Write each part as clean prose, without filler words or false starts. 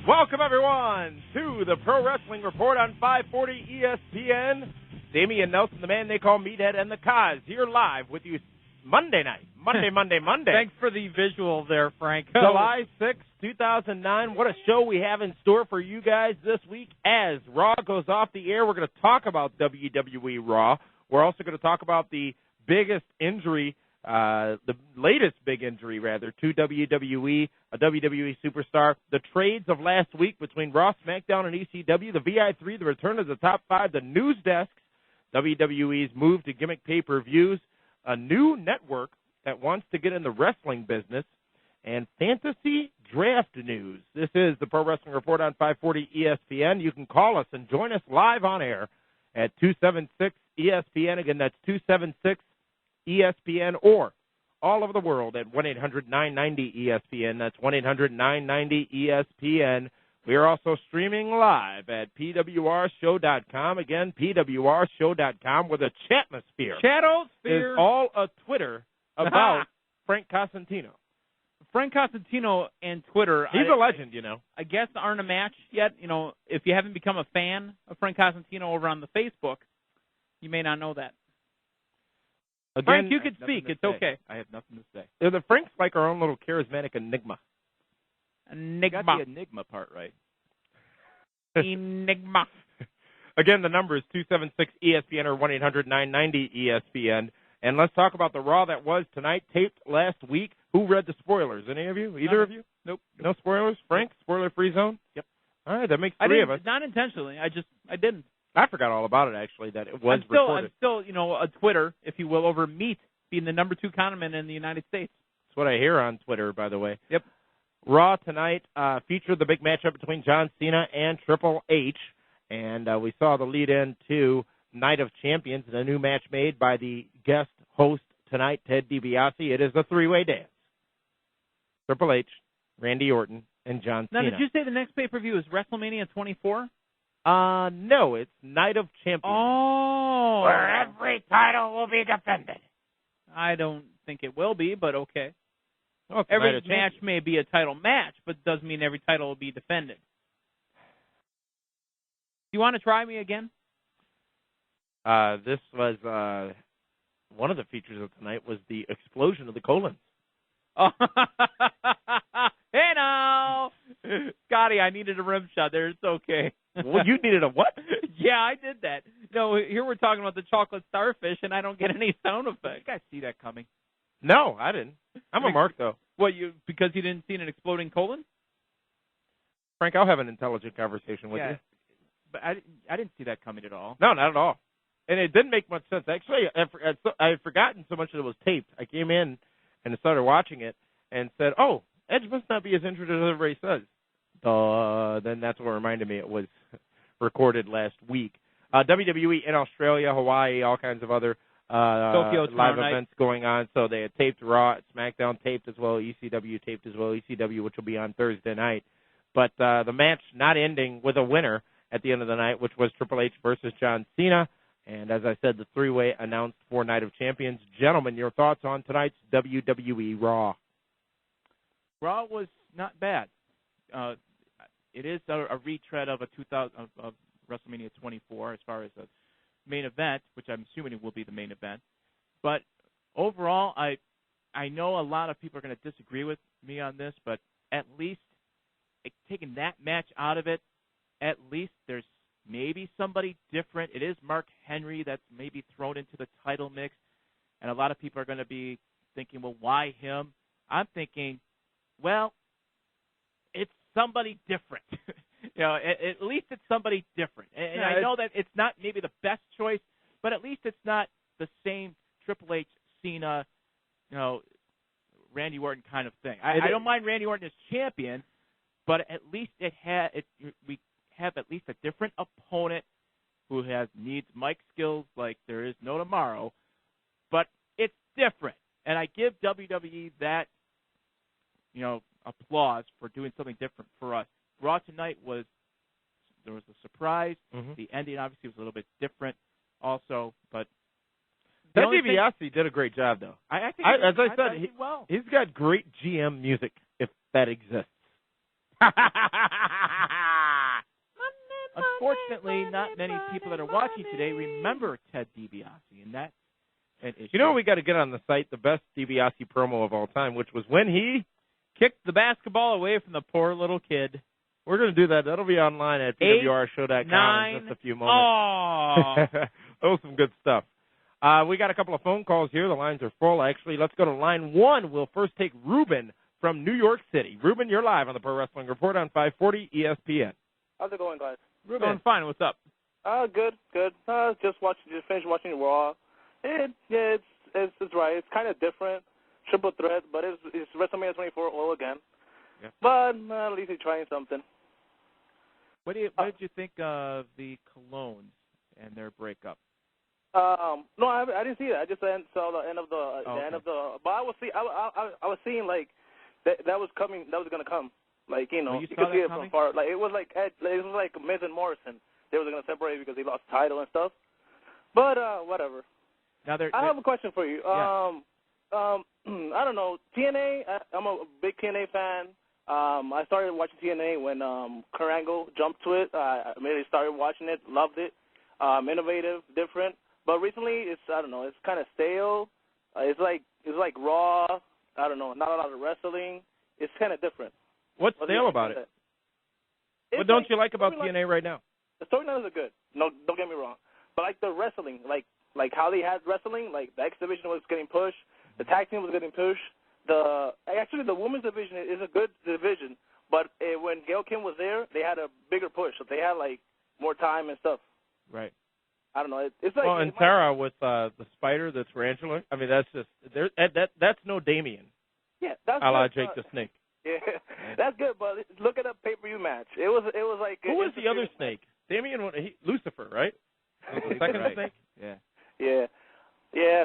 Welcome, everyone, to the Pro Wrestling Report on 540 ESPN. Damian Nelson, the man they call Meathead, and the Kaz here live with you Monday night. Monday. Thanks for the visual there, Frank. July 6, 2009. What a show we have in store for you guys this week. As Raw goes off the air, we're going to talk about WWE Raw. We're also going to talk about the biggest injury, the latest big injury, rather, to WWE, a WWE superstar. The trades of last week between Raw, SmackDown, and ECW, the VI3, the return of the top five, the news desks, WWE's move to gimmick pay-per-views, a new network that wants to get in the wrestling business, and fantasy draft news. This is the Pro Wrestling Report on 540 ESPN. You can call us and join us live on air at 276-ESPN. Again, that's 276-ESPN, or all over the world at 1-800-990-ESPN. That's 1-800-990-ESPN. We are also streaming live at PWRshow.com. Again, PWRshow.com, where the chatmosphere is all a Twitter about Frank Cosentino. Frank Cosentino and Twitter. He's a legend, you know. I guess aren't a match yet. You know, if you haven't become a fan of Frank Cosentino over on the Facebook, you may not know that. Again, Frank, you could speak. It's okay. I have nothing to say. The Frank's like our own little charismatic enigma. Enigma. You got the enigma part right. Enigma. Again, the number is 276-ESPN or 1-800-990-ESPN. And let's talk about the Raw that was tonight, taped last week. Who read the spoilers? Any of you? Either of you? Nope. No spoilers? Frank? Spoiler-free zone? Yep. All right, that makes three of us. Not intentionally. I didn't. I forgot all about it, actually, that it was recorded. I'm still, a Twitter, if you will, over meat being the number 2 condiment in the United States. That's what I hear on Twitter, by the way. Yep. Raw tonight featured the big matchup between John Cena and Triple H, and we saw the lead-in to Night of Champions, and a new match made by the guest host tonight, Ted DiBiase. It is a three-way dance. Triple H, Randy Orton, and John Cena. Now, did you say the next pay-per-view is WrestleMania 24? No, it's Night of Champions. Oh. Where every title will be defended. I don't think it will be, but okay. Well, every match may be a title match, but doesn't mean every title will be defended. Do you want to try me again? This was one of the features of tonight was the explosion of the colons. Oh. Hey now, Scotty, I needed a rim shot there. It's okay. Well, you needed a what? Yeah, I did that. No, here we're talking about the chocolate starfish, and I don't get any sound effects. You guys see that coming? No, I didn't. I'm a mark, though. What, because you didn't see an exploding colon? Frank, I'll have an intelligent conversation with you. But I didn't see that coming at all. No, not at all. And it didn't make much sense. Actually, I had forgotten so much that it was taped. I came in and started watching it and said, oh, Edge must not be as injured as everybody says. Then that's what reminded me it was recorded last week. WWE in Australia, Hawaii, all kinds of other live events going on. So they had taped Raw, SmackDown taped as well, ECW taped as well, ECW, which will be on Thursday night. But the match not ending with a winner at the end of the night, which was Triple H versus John Cena. And as I said, the three-way announced for Night of Champions. Gentlemen, your thoughts on tonight's WWE Raw? Raw was not bad. It is a retread of of WrestleMania 24 as far as the main event, which I'm assuming it will be the main event. But overall, I know a lot of people are going to disagree with me on this, but at least taking that match out of it, at least there's maybe somebody different. It is Mark Henry that's maybe thrown into the title mix, and a lot of people are going to be thinking, well, why him? I'm thinking, well, it's somebody different. At least it's somebody different. And I know that it's not maybe the best choice, but at least it's not the same Triple H, Cena, Randy Orton kind of thing. I don't mind Randy Orton as champion, but at least we have at least a different opponent who needs mic skills like there is no tomorrow, but it's different. And I give WWE that, applause for doing something different for us. Raw tonight there was a surprise. Mm-hmm. The ending obviously was a little bit different also, but Ted DiBiase did a great job, though. I think he's got great GM music, if that exists. Unfortunately, not many people that are watching today remember Ted DiBiase, and that's an issue. You know, we got to get on the site the best DiBiase promo of all time, which was when he kicked the basketball away from the poor little kid. We're going to do that. That'll be online at PWRshow.com in just a few moments. That was some good stuff. We got a couple of phone calls here. The lines are full, actually. Let's go to line one. We'll first take Ruben from New York City. Ruben, you're live on the Pro Wrestling Report on 540 ESPN. How's it going, guys? Ruben, going fine. What's up? Good. Just finished watching Raw. It's right. It's kind of different, triple threat, but it's WrestleMania 24 all again. Yeah. But at least he's trying something. What did you think of the Colognes and their breakup? No, I didn't see that. I just saw the end of the. But I was seeing like that was coming. That was gonna come. Like you could see it from far. Like it was like Miz and Morrison. They were gonna separate because he lost the title and stuff. But whatever. Now I have a question for you. Yeah. I don't know. TNA. I'm a big TNA fan. I started watching TNA when Kurt Angle jumped to it. I immediately started watching it, loved it. Innovative, different. But recently, it's kind of stale. It's like Raw. I don't know, not a lot of wrestling. It's kind of different. What's stale about it? What don't you like about TNA right now? The storylines are good. No, don't get me wrong. But like the wrestling, like how they had wrestling, like the X division was getting pushed, the tag team was getting pushed. The women's division is a good division, but when Gail Kim was there, they had a bigger push. So they had like more time and stuff. Right. I don't know. It's like and Tara with the spider that's tarantula. I mean, that's just that's no Damien. Yeah, that's a la Jake the Snake. Yeah, that's good. But look at a pay-per-view match. It was like who was the other snake? Damien, Lucifer, right? The second snake. Yeah.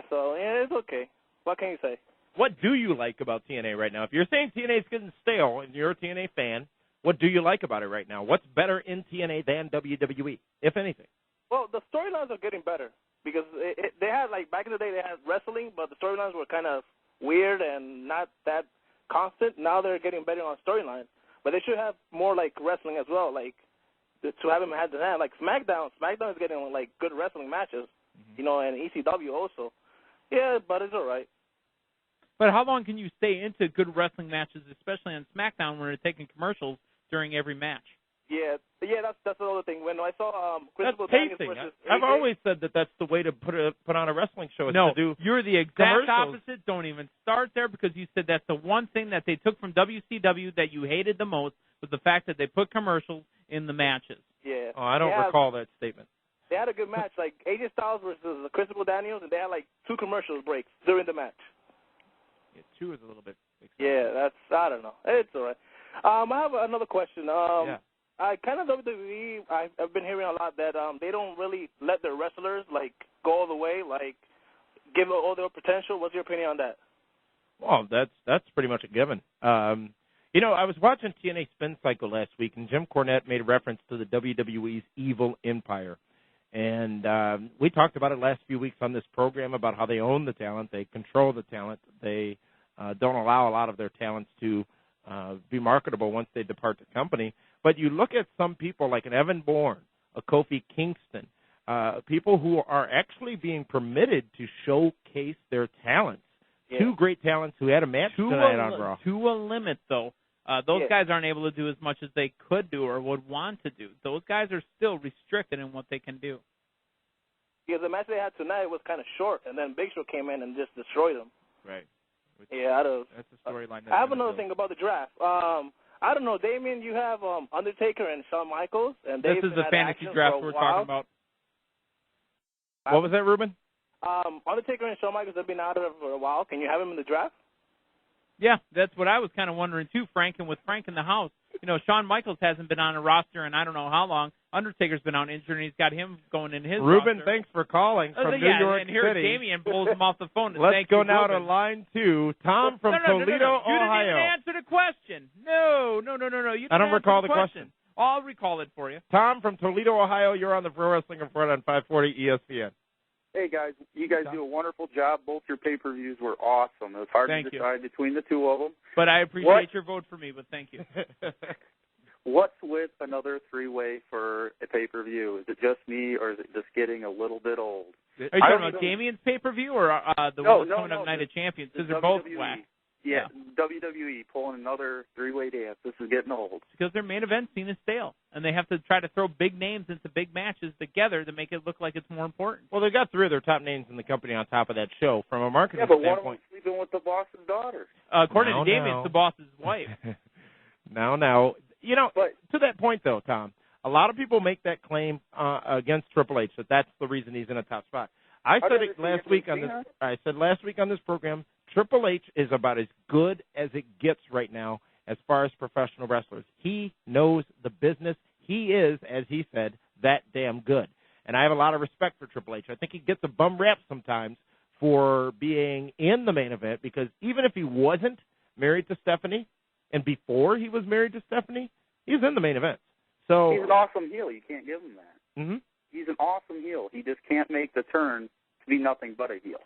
So it's okay. What can you say? What do you like about TNA right now? If you're saying TNA is getting stale and you're a TNA fan, what do you like about it right now? What's better in TNA than WWE, if anything? Well, the storylines are getting better because they had, like, back in the day they had wrestling, but the storylines were kind of weird and not that constant. Now they're getting better on storylines. But they should have more, like, wrestling as well, like, to have them hand in hand. Like, SmackDown is getting, like, good wrestling matches, and ECW also. Yeah, but it's all right. But how long can you stay into good wrestling matches, especially on SmackDown, when they're taking commercials during every match? Yeah, that's another thing. When I saw Christopher Daniels versus I've always said that's the way to put on a wrestling show. Is to do you're the exact opposite. Don't even start there because you said that's the one thing that they took from WCW that you hated the most was the fact that they put commercials in the matches. Yeah. Oh, I don't recall that statement. They had a good match, like AJ Styles versus Christopher Daniels, and they had like 2 commercial breaks during the match. Yeah, 2 is a little bit exciting. Yeah, I don't know. It's all right. I have another question. I kind of WWE, I've been hearing a lot that they don't really let their wrestlers, like, go all the way, like, give all their potential. What's your opinion on that? Well, that's pretty much a given. I was watching TNA Spin Cycle last week, and Jim Cornette made a reference to the WWE's Evil Empire. And we talked about it last few weeks on this program about how they own the talent, they control the talent, they don't allow a lot of their talents to be marketable once they depart the company. But you look at some people like an Evan Bourne, a Kofi Kingston, people who are actually being permitted to showcase their talents. Yeah. 2 great talents who had a match tonight on Raw. To a limit, though. Those guys aren't able to do as much as they could do or would want to do. Those guys are still restricted in what they can do. Yeah, the match they had tonight was kind of short, and then Big Show came in and just destroyed them. Right. That's a storyline. I have another thing about the draft. I don't know, Damien, you have Undertaker and Shawn Michaels. And this is the fantasy draft we're talking about. What was that, Ruben? Undertaker and Shawn Michaels have been out of it for a while. Can you have him in the draft? Yeah, that's what I was kind of wondering, too, Frank. And with Frank in the house, Shawn Michaels hasn't been on a roster in I don't know how long. Undertaker's been out injured, and he's got him going in his Ruben, roster. thanks for calling from New York and here City. Damien pulls him off the phone. Let's go now to line 2. Tom from Toledo, Ohio. You didn't even answer the question. No. You I don't recall the question. I'll recall it for you. Tom from Toledo, Ohio. You're on the Pro Wrestling Report on 540 ESPN. Hey, guys. You guys do a wonderful job. Both your pay-per-views were awesome. It was hard to decide between the 2 of them. But I appreciate your vote for me, but thank you. What's with another three-way for a pay-per-view? Is it just me, or is it just getting a little bit old? Are you talking about Damien's pay-per-view or the one that's coming up Night of Champions? Because they're both whack. Yeah, WWE pulling another three-way dance. This is getting old. Because their main event scene is stale, and they have to try to throw big names into big matches together to make it look like it's more important. Well, they got three of their top names in the company on top of that show. From a marketing standpoint. standpoint. Yeah, but one of them sleeping with the boss's daughter. According to Damien, it's the boss's wife. Now. You know, to that point, though, Tom, a lot of people make that claim against Triple H, that that's the reason he's in a top spot. I said it last week on this. I said last week on this program, Triple H is about as good as it gets right now as far as professional wrestlers. He knows the business. He is, as he said, that damn good. And I have a lot of respect for Triple H. I think he gets a bum rap sometimes for being in the main event, because even if he wasn't married to Stephanie, and before he was married to Stephanie, he was in the main event. So he's an awesome heel. You can't give him that. Mm-hmm. He's an awesome heel. He just can't make the turn to be nothing but a heel.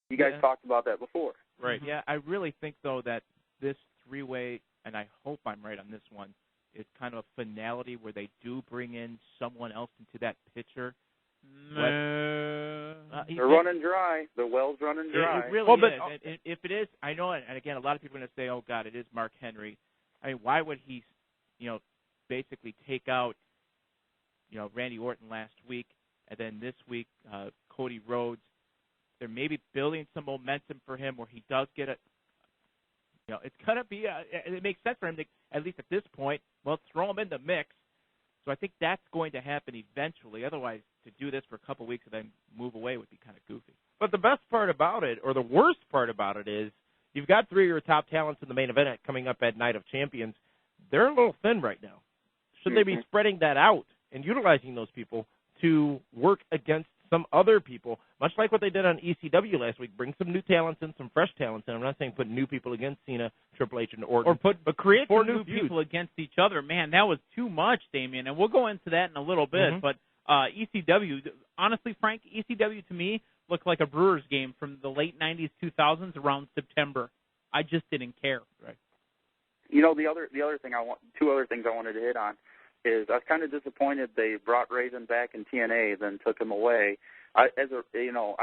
You guys talked about that before. Right. Yeah, I really think, though, that this three-way, and I hope I'm right on this one, is kind of a finality where they do bring in someone else into that picture. They're running dry. The well's running dry. It really is. And if it is, I know it. And again, a lot of people are going to say, "Oh God, it is Mark Henry." I mean, why would he, basically take out, Randy Orton last week, and then this week Cody Rhodes? They're maybe building some momentum for him where he does get a. It's gonna be. It makes sense for him to, at least at this point. Well, throw him in the mix. So I think that's going to happen eventually. Otherwise, to do this for a couple of weeks and then move away would be kind of goofy. But the best part about it, or the worst part about it, is you've got three of your top talents in the main event coming up at Night of Champions. They're a little thin right now. Should they be spreading that out and utilizing those people to work against some other people, much like what they did on ECW last week? Bring some new talents in, some fresh talents in. I'm not saying put new people against Cena, Triple H, and Orton. But create four new people against each other. Man, that was too much, Damien. And we'll go into that in a little bit. Mm-hmm. But ECW, honestly, Frank, ECW to me looked like a Brewers game from the late 90s, 2000s around September. I just didn't care. Right. The other thing two other things I wanted to hit on is I was kind of disappointed they brought Raven back in TNA, then took him away. I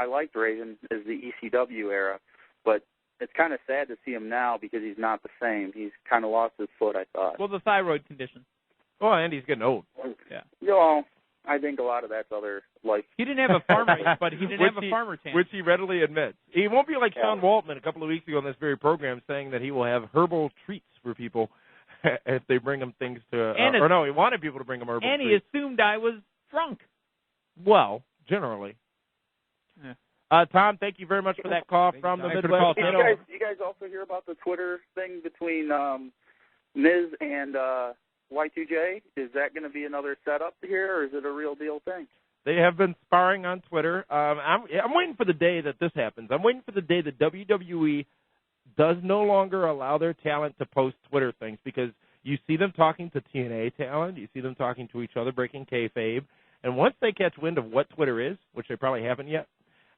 liked Raven as the ECW era, but it's kind of sad to see him now because he's not the same. He's kind of lost his foot, I thought. Well, the thyroid condition. Oh, and he's getting old. Yeah. I think a lot of that's other life. He didn't have a farmer, but he didn't have a farmer tan. Which he readily admits. He won't be like Sean Waltman a couple of weeks ago on this very program saying that he will have herbal treats for people if they bring him things to he wanted people to bring him herbal treats. And he assumed I was drunk. Well, generally. Yeah. Tom, thank you very much for that call from the Midwest. You guys also hear about the Twitter thing between Miz and Y2J? Is that going to be another setup here, or is it a real deal thing? They have been sparring on Twitter. I'm waiting for the day that this happens. I'm waiting for the day that WWE does no longer allow their talent to post Twitter things, because you see them talking to TNA talent, you see them talking to each other, breaking kayfabe, and once they catch wind of what Twitter is, which they probably haven't yet,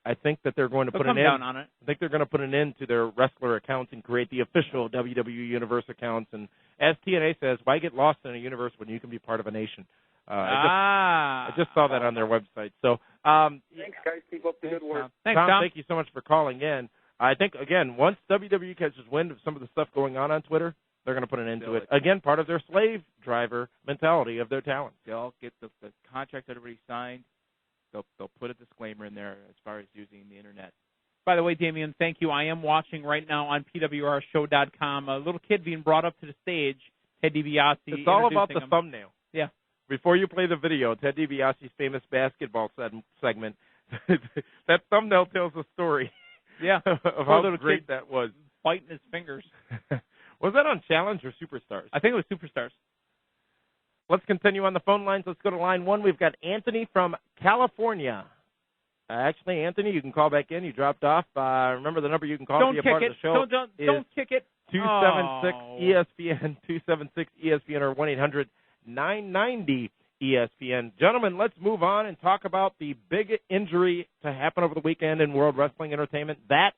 I think that they're going to put an end. Down on it. I think they're going to put an end to their wrestler accounts and create the official WWE Universe accounts. And as TNA says, why get lost in a universe when you can be part of a nation? I just saw that on their website. So thanks, guys. Keep up the good work. Thanks, Tom. Thank you so much for calling in. I think, again, once WWE catches wind of some of the stuff going on Twitter, they're going to put an end to it. Again, part of their slave driver mentality of their talent. They'll get the contract that everybody signed. They'll put a disclaimer in there as far as using the Internet. By the way, Damien, thank you. I am watching right now on PWRshow.com a little kid being brought up to the stage, Ted DiBiase. It's all about the thumbnail. Yeah. Before you play the video, Ted DiBiase's famous basketball segment, that thumbnail tells a story. Yeah. Of how great that was. Biting his fingers. Was that on Challenge or Superstars? I think it was Superstars. Let's continue on the phone lines. Let's go to line one. We've got Anthony from California. Actually, Anthony, you can call back in. You dropped off. Remember the number you can call to be a part of the show. Don't kick it. 276-ESPN, 276-ESPN, or 1-800-990-ESPN. Gentlemen, let's move on and talk about the big injury to happen over the weekend in World Wrestling Entertainment. That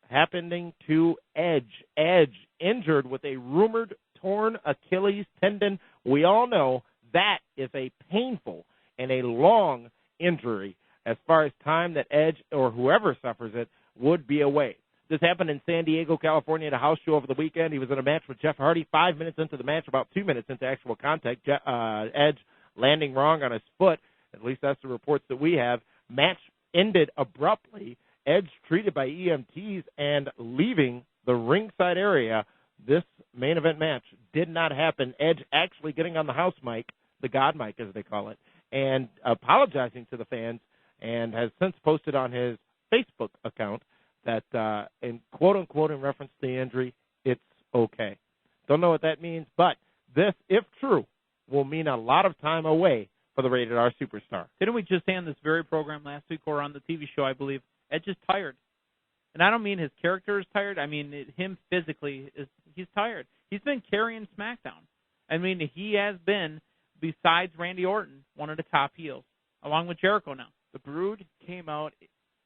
happening to Edge. Edge injured with a rumored torn Achilles we all know that is a painful and a long injury as far as time that Edge or whoever suffers it would be away. This happened in San Diego, California at a house show over the weekend. He was in a match with Jeff Hardy. 5 minutes into the match, about 2 minutes into actual contact, Edge landing wrong on his foot. At least that's the reports that we have. Match ended abruptly. Edge treated by EMTs and leaving the ringside area. This main event match did not happen. Edge actually getting on the house mic, the God mic as they call it, and apologizing to the fans, and has since posted on his Facebook account that, in quote-unquote, in reference to the injury, it's okay. Don't know what that means, but this, if true, will mean a lot of time away for the Rated R Superstar. Didn't we just say on this very program last week or on the TV show, I believe, Edge is tired? And I don't mean his character is tired. I mean him physically, he's tired. He's been carrying SmackDown. I mean, he has been, besides Randy Orton, one of the top heels, along with Jericho now. The Brood came out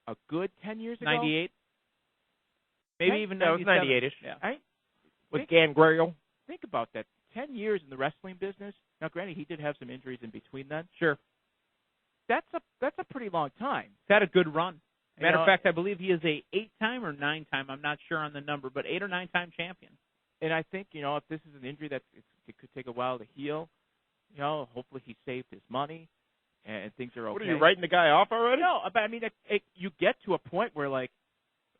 a good 10 years ago? 98. Maybe even 97. 98-ish. Yeah. With Gangrel. Think about that. 10 years in the wrestling business. Now, granted, he did have some injuries in between then. Sure. That's a pretty long time. He's had a good run. Matter of know, fact, I believe he is a 8-time or 9-time. I'm not sure on the number, but 8 or 9-time champion. And I think, if this is an injury that it could take a while to heal, hopefully he saved his money and things are okay. What, are you writing the guy off already? No, but I mean, you get to a point where, like,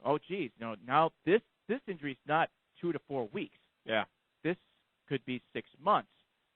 oh, geez, now this injury's not 2 to 4 weeks. Yeah. This could be 6 months.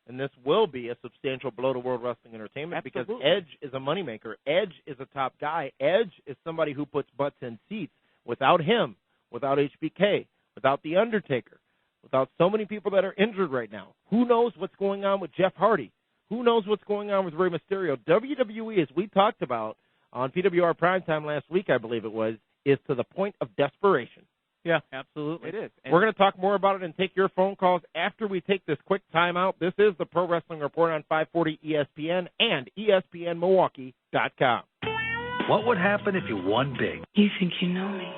And this will be a substantial blow to World Wrestling Entertainment. Absolutely. Because Edge is a moneymaker. Edge is a top guy. Edge is somebody who puts butts in seats. Without him, without HBK, without The Undertaker, without so many people that are injured right now, who knows what's going on with Jeff Hardy? Who knows what's going on with Rey Mysterio? WWE, as we talked about on PWR Primetime last week, I believe it was, is to the point of desperation. Yeah, absolutely. It is. And we're going to talk more about it and take your phone calls after we take this quick timeout. This is the Pro Wrestling Report on 540 ESPN and ESPNMilwaukee.com. What would happen if you won big? You think you know me?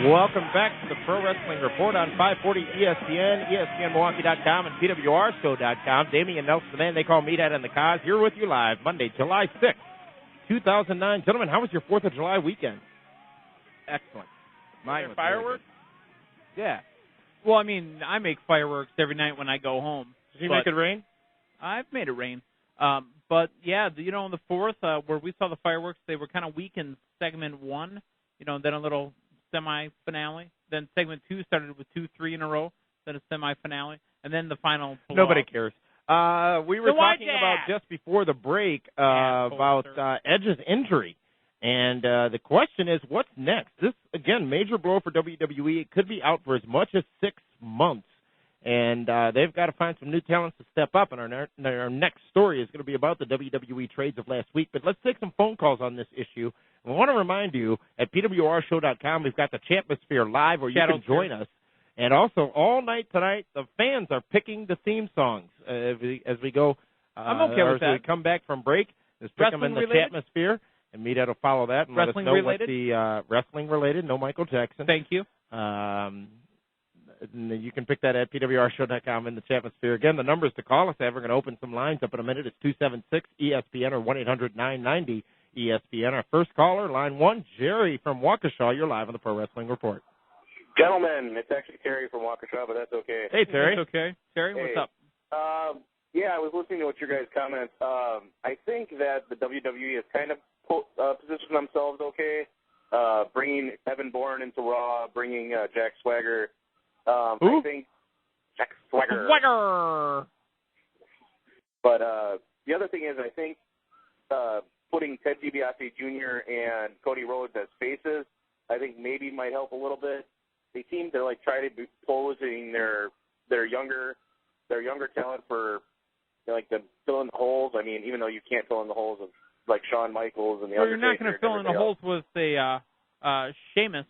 Welcome back to the Pro Wrestling Report on 540 ESPN, ESPNMilwaukee.com, and PWRshow.com. Damian Nelson, the man they call Meathead and the Cause, here with you live Monday, July 6th, 2009. Gentlemen, how was your 4th of July weekend? excellent. Mine was fireworks? Really yeah. Well, I mean, I make fireworks every night when I go home. Did you make it rain? I've made it rain. But, yeah, on the 4th, where we saw the fireworks, they were kind of weak in segment 1, then a little semi-finale. Then segment 2 started with 2-3 in a row, then a semi-finale, and then the final blowout. Nobody cares. We were talking about just before the break about Edge's injury. And the question is, what's next? This, again, major blow for WWE. It could be out for as much as 6 months. And they've got to find some new talents to step up. And our next story is going to be about the WWE trades of last week. But let's take some phone calls on this issue. I want to remind you, at PWRshow.com, we've got the Champosphere Live where you can join us. And also, all night tonight, the fans are picking the theme songs as we go. I'm okay with that. As we come back from break, just pick them in the Champosphere. And Meathead will follow that and let us know what the wrestling-related, no Michael Jackson. Thank you. You can pick that at PWRshow.com in the Champosphere. Again, the numbers to call us at, we're going to open some lines up in a minute. It's 276-ESPN or 1-800-990-ESPN. Our first caller, line 1, Jerry from Waukesha. You're live on the Pro Wrestling Report. Gentlemen, it's actually Terry from Waukesha, but that's okay. Hey, Terry. That's okay. Terry, what's up? Yeah, I was listening to what your guys' comments. I think that the WWE has kind of positioned themselves okay, bringing Evan Bourne into Raw, bringing Jack Swagger. I think Jack Swagger. But the other thing is, I think putting Ted DiBiase Jr. and Cody Rhodes as faces, I think maybe might help a little bit. They seem to try to be posing their younger talent for to fill in the holes. I mean, even though you can't fill in the holes of Shawn Michaels and the other. You're not going to fill in the holes with Sheamus.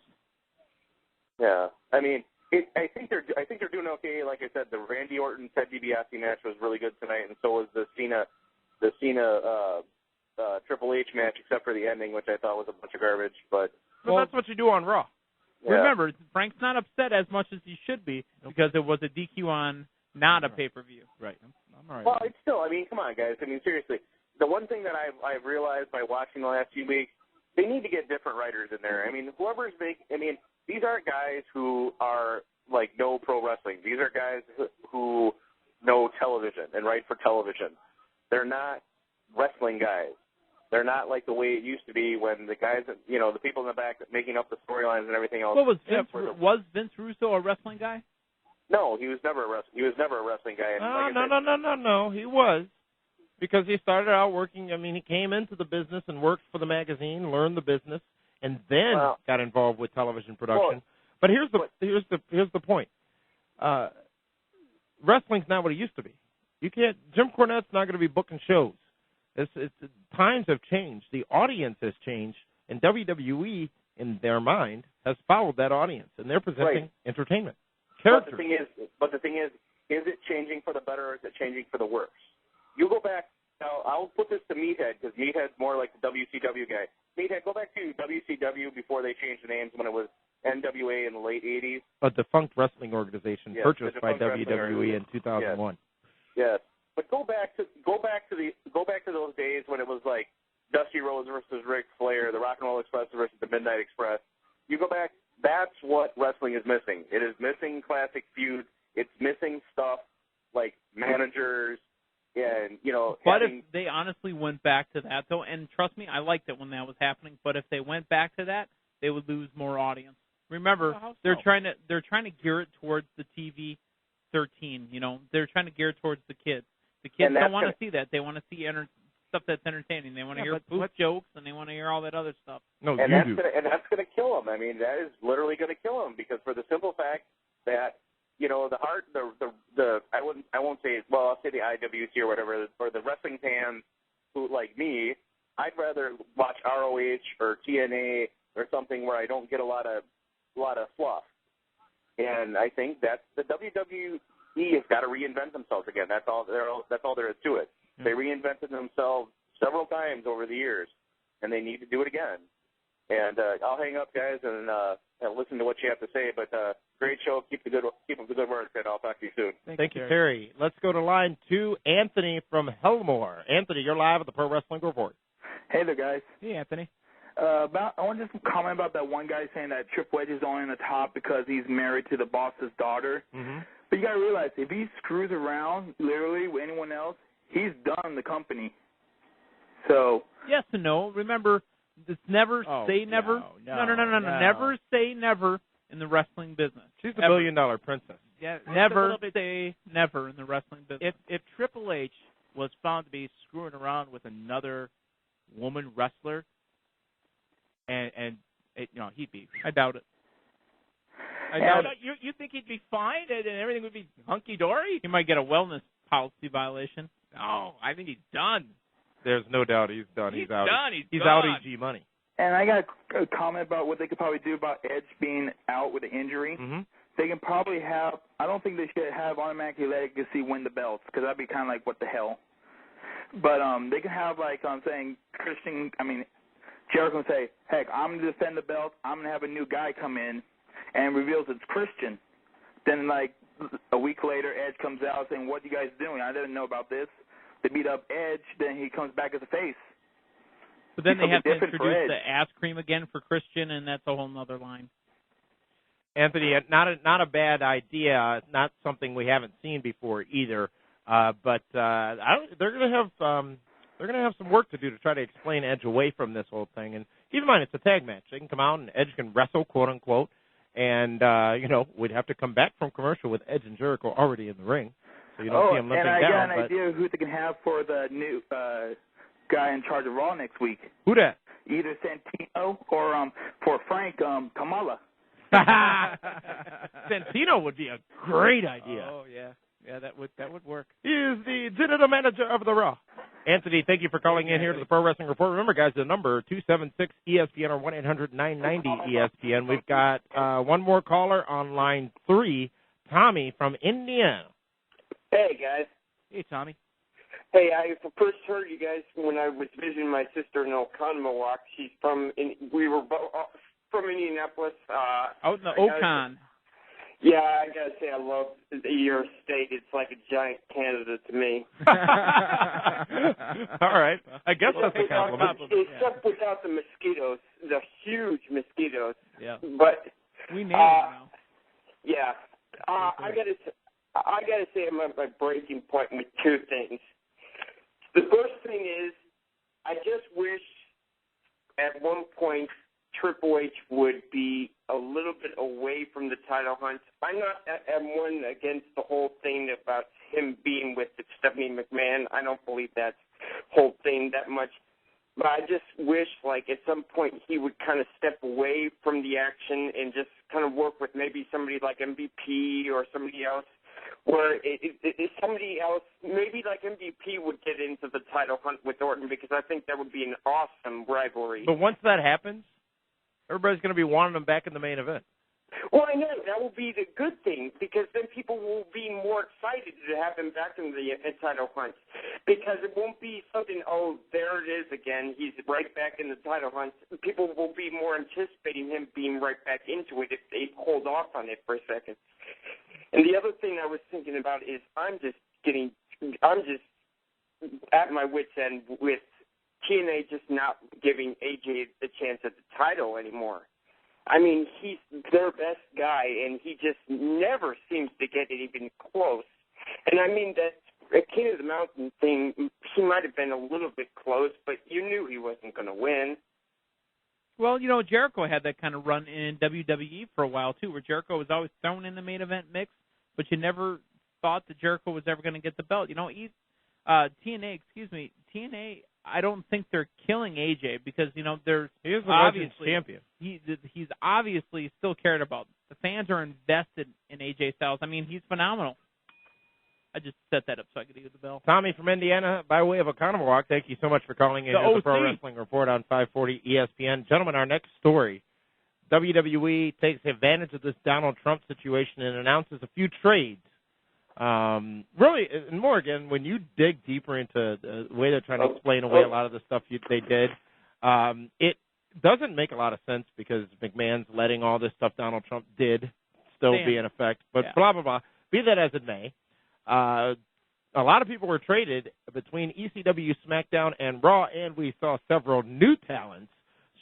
Yeah, I mean, I think they're doing okay. Like I said, the Randy Orton Ted DiBiase match was really good tonight, and so was the Cena Triple H match, except for the ending, which I thought was a bunch of garbage. But But that's what you do on Raw. Yeah. Remember, Frank's not upset as much as he should be because it was a DQ on not a pay-per-view. Right. I'm all right. Well, it's still, I mean, come on, guys. I mean, seriously, the one thing that I've realized by watching the last few weeks, they need to get different writers in there. I mean, these aren't guys who are, like, know pro wrestling. These are guys who know television and write for television. They're not wrestling guys. They're not like the way it used to be when the guys, the people in the back making up the storylines and everything else. What was Vince Russo a wrestling guy? No, he was never a wrestling guy. And No. He was, because he started out working. I mean, he came into the business and worked for the magazine, learned the business, and then got involved with television production. But here's the point. Wrestling's not what it used to be. You can't. Jim Cornette's not going to be booking shows. Times have changed. The audience has changed, and WWE, in their mind, has followed that audience, and they're presenting entertainment. Characters. But the thing is it changing for the better or is it changing for the worse? You go back, now I'll put this to Meathead, because Meathead's more like the WCW guy. Meathead, go back to WCW before they changed the names when it was NWA in the late 80s. A defunct wrestling organization purchased by WWE in 2001. Yes. But go back to those days when it was like Dusty Rhodes versus Ric Flair, the Rock and Roll Express versus the Midnight Express. You go back, that's what wrestling is missing. It is missing classic feuds. It's missing stuff like managers and, But if they honestly went back to that, though, and trust me, I liked it when that was happening, but if they went back to that, they would lose more audience. Remember, they're trying to gear it towards the TV 13, They're trying to gear it towards the kids. The kids don't want to see that. They want to see stuff that's entertaining. They want to hear poof jokes, and they want to hear all that other stuff. No, and that's going to kill them. I mean, that is literally going to kill them, because for the simple fact that I won't say, well, I'll say the IWC or whatever, or the wrestling fans who, like me, I'd rather watch ROH or TNA or something where I don't get a lot of fluff. And I think that the WWE has got to reinvent themselves again. That's all there is to it. Yeah. They reinvented themselves several times over the years, and they need to do it again. And I'll hang up, guys, and listen to what you have to say. But great show. Keep up the good work, and I'll talk to you soon. Thank you, Terry. Let's go to line 2, Anthony from Helmore. Anthony, you're live at the Pro Wrestling Report. Hey there, guys. Hey, Anthony. I want to just comment about that one guy saying that Triple H is only in the top because he's married to the boss's daughter. Mm-hmm. But you got to realize, if he screws around literally with anyone else, he's done the company. So yes and no. Remember, it's never say never. No. Never say never in the wrestling business. She's the billion-dollar princess. Yeah, never say never in the wrestling business. If Triple H was found to be screwing around with another woman wrestler, he'd be. I doubt it. You think he'd be fine and everything would be hunky-dory? He might get a wellness policy violation. No, I think he's done. There's no doubt he's done. He's out. Done. He's gone. out EG money. And I got a comment about what they could probably do about Edge being out with an injury. Mm-hmm. They can probably have, I don't think they should have automatically Legacy win the belts, because that'd be kind of like, what the hell. But they can have, like I'm saying, Jericho can say, heck, I'm going to defend the belt. I'm going to have a new guy come in and reveals it's Christian. Then, like, a week later, Edge comes out saying, what are you guys doing? I didn't know about this. They beat up Edge, then he comes back as a face. But then they have to introduce the ass cream again for Christian, and that's a whole other line. Anthony, not a bad idea. Not something we haven't seen before either. But they're going to have some work to do to try to explain Edge away from this whole thing. And keep in mind, it's a tag match. They can come out and Edge can wrestle, quote unquote. And we'd have to come back from commercial with Edge and Jericho already in the ring. So you don't see him limping down. And I got an idea who they can have for the new guy in charge of Raw next week. Who that? Either Santino or for Frank, Kamala. Santino would be a great idea. Oh yeah, that would work. He is the general manager of the Raw. Anthony, thank you for calling in here to the Pro Wrestling Report. Remember, guys, the number 276-ESPN or 1-800-990-ESPN. We've got one more caller on line 3, Tommy from Indiana. Hey, guys. Hey, Tommy. Hey, I first heard you guys when I was visiting my sister in Oconomowoc. She's from, we were from Indianapolis. Out in the Ocon. Yeah, I gotta say I love your state. It's like a giant Canada to me. All right, I guess that's a compliment. Except without the mosquitoes, the huge mosquitoes. Yeah. But we nailed it now. Yeah. I gotta say I'm at my breaking point with two things. The first thing is, I just wish at one point Triple H would be a little bit away from the title hunt. I'm one against the whole thing about him being with Stephanie McMahon. I don't believe that whole thing that much. But I just wish, like, at some point he would kind of step away from the action and just kind of work with maybe somebody like MVP or somebody else, where somebody else, maybe like MVP would get into the title hunt with Orton, because I think that would be an awesome rivalry. But once that happens, everybody's going to be wanting them back in the main event. Well, I know. That will be the good thing, because then people will be more excited to have him back in the title hunt, because it won't be something, oh, there it is again, he's right back in the title hunt. People will be more anticipating him being right back into it if they hold off on it for a second. And the other thing I was thinking about is I'm just at my wit's end with TNA just not giving AJ the chance at the title anymore. I mean, he's their best guy, and he just never seems to get it even close. And I mean, that King of the Mountain thing, he might have been a little bit close, but you knew he wasn't going to win. Well, you know, Jericho had that kind of run in WWE for a while, too, where Jericho was always thrown in the main event mix, but you never thought that Jericho was ever going to get the belt. You know, TNA, I don't think they're killing AJ, because, you know, he is the Legends champion. He's obviously still cared about. The fans are invested in AJ Styles. I mean, he's phenomenal. I just set that up so I could get the bell. Tommy from Indiana, by way of a carnival walk, thank you so much for calling in to the Pro Wrestling Report on 540 ESPN. Gentlemen, our next story, WWE takes advantage of this Donald Trump situation and announces a few trades. Really, and more again, when you dig deeper into the way they're trying to explain away a lot of the stuff they did, it doesn't make a lot of sense, because McMahon's letting all this stuff Donald Trump did still be in effect. But blah, blah, blah. Be that as it may, a lot of people were traded between ECW, SmackDown, and Raw, and we saw several new talents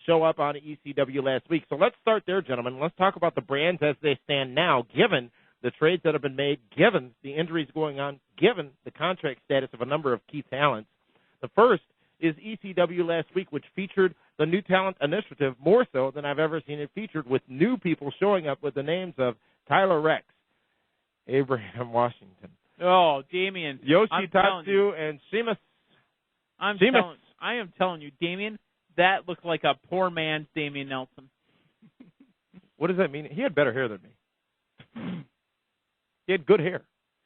show up on ECW last week. So let's start there, gentlemen. Let's talk about the brands as they stand now, given the trades that have been made, given the injuries going on, given the contract status of a number of key talents. The first is ECW last week, which featured the New Talent Initiative more so than I've ever seen it featured, with new people showing up with the names of Tyler Rex, Abraham Washington, Damien, Yoshitatsu, and Sheamus. I am telling you, Damien, that looked like a poor man's Damien Nelson. What does that mean? He had better hair than me. He had good hair.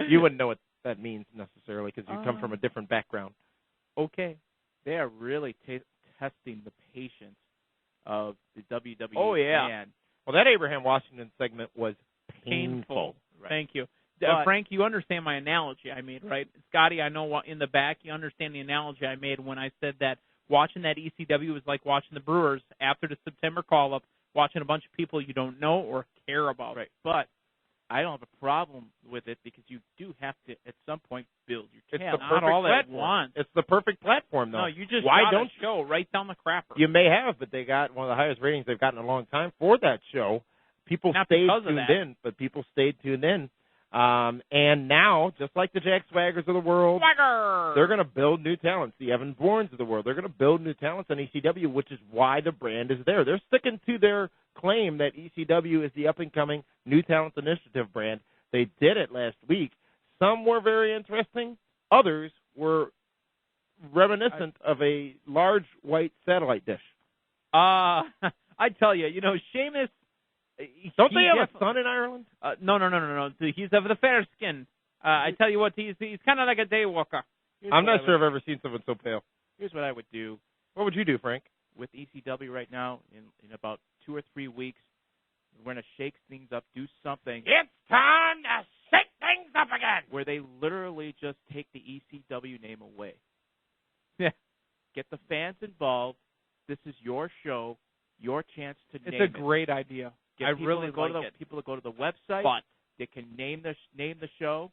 You wouldn't know what that means necessarily, because you come from a different background. Okay. They are really testing the patience of the WWE fan. Well, that Abraham Washington segment was painful. Right. Thank you. Frank, you understand my analogy I made, right? Scotty, I know in the back you understand the analogy I made when I said that watching that ECW was like watching the Brewers after the September call-up, watching a bunch of people you don't know or care about. Right. But I don't have a problem with it, because you do have to, at some point, build your talent. It's the perfect platform. It's the perfect platform, though. No, you just got a show right down the crapper. You may have, but they got one of the highest ratings they've gotten in a long time for that show. People stayed tuned in, but people stayed tuned in. And now, just like the Jack Swaggers of the world, they're going to build new talents. The Evan Bournes of the world, they're going to build new talents on ECW, which is why the brand is there. They're sticking to their claim that ECW is the up-and-coming New Talent Initiative brand. They did it last week. Some were very interesting. Others were reminiscent of a large white satellite dish. I tell you, Sheamus. Don't they have a son in Ireland? No. He's of the fair skin. I tell you what, he's kind of like a daywalker. I'm not sure I've ever seen someone so pale. Here's what I would do. What would you do, Frank? With ECW right now, in about 2 or 3 weeks, we're going to shake things up, do something. It's time to shake things up again. Where they literally just take the ECW name away. Yeah. Get the fans involved. This is your show. your chance to name it. It's a great idea. I really like it. People to go to the website. But they can name the show.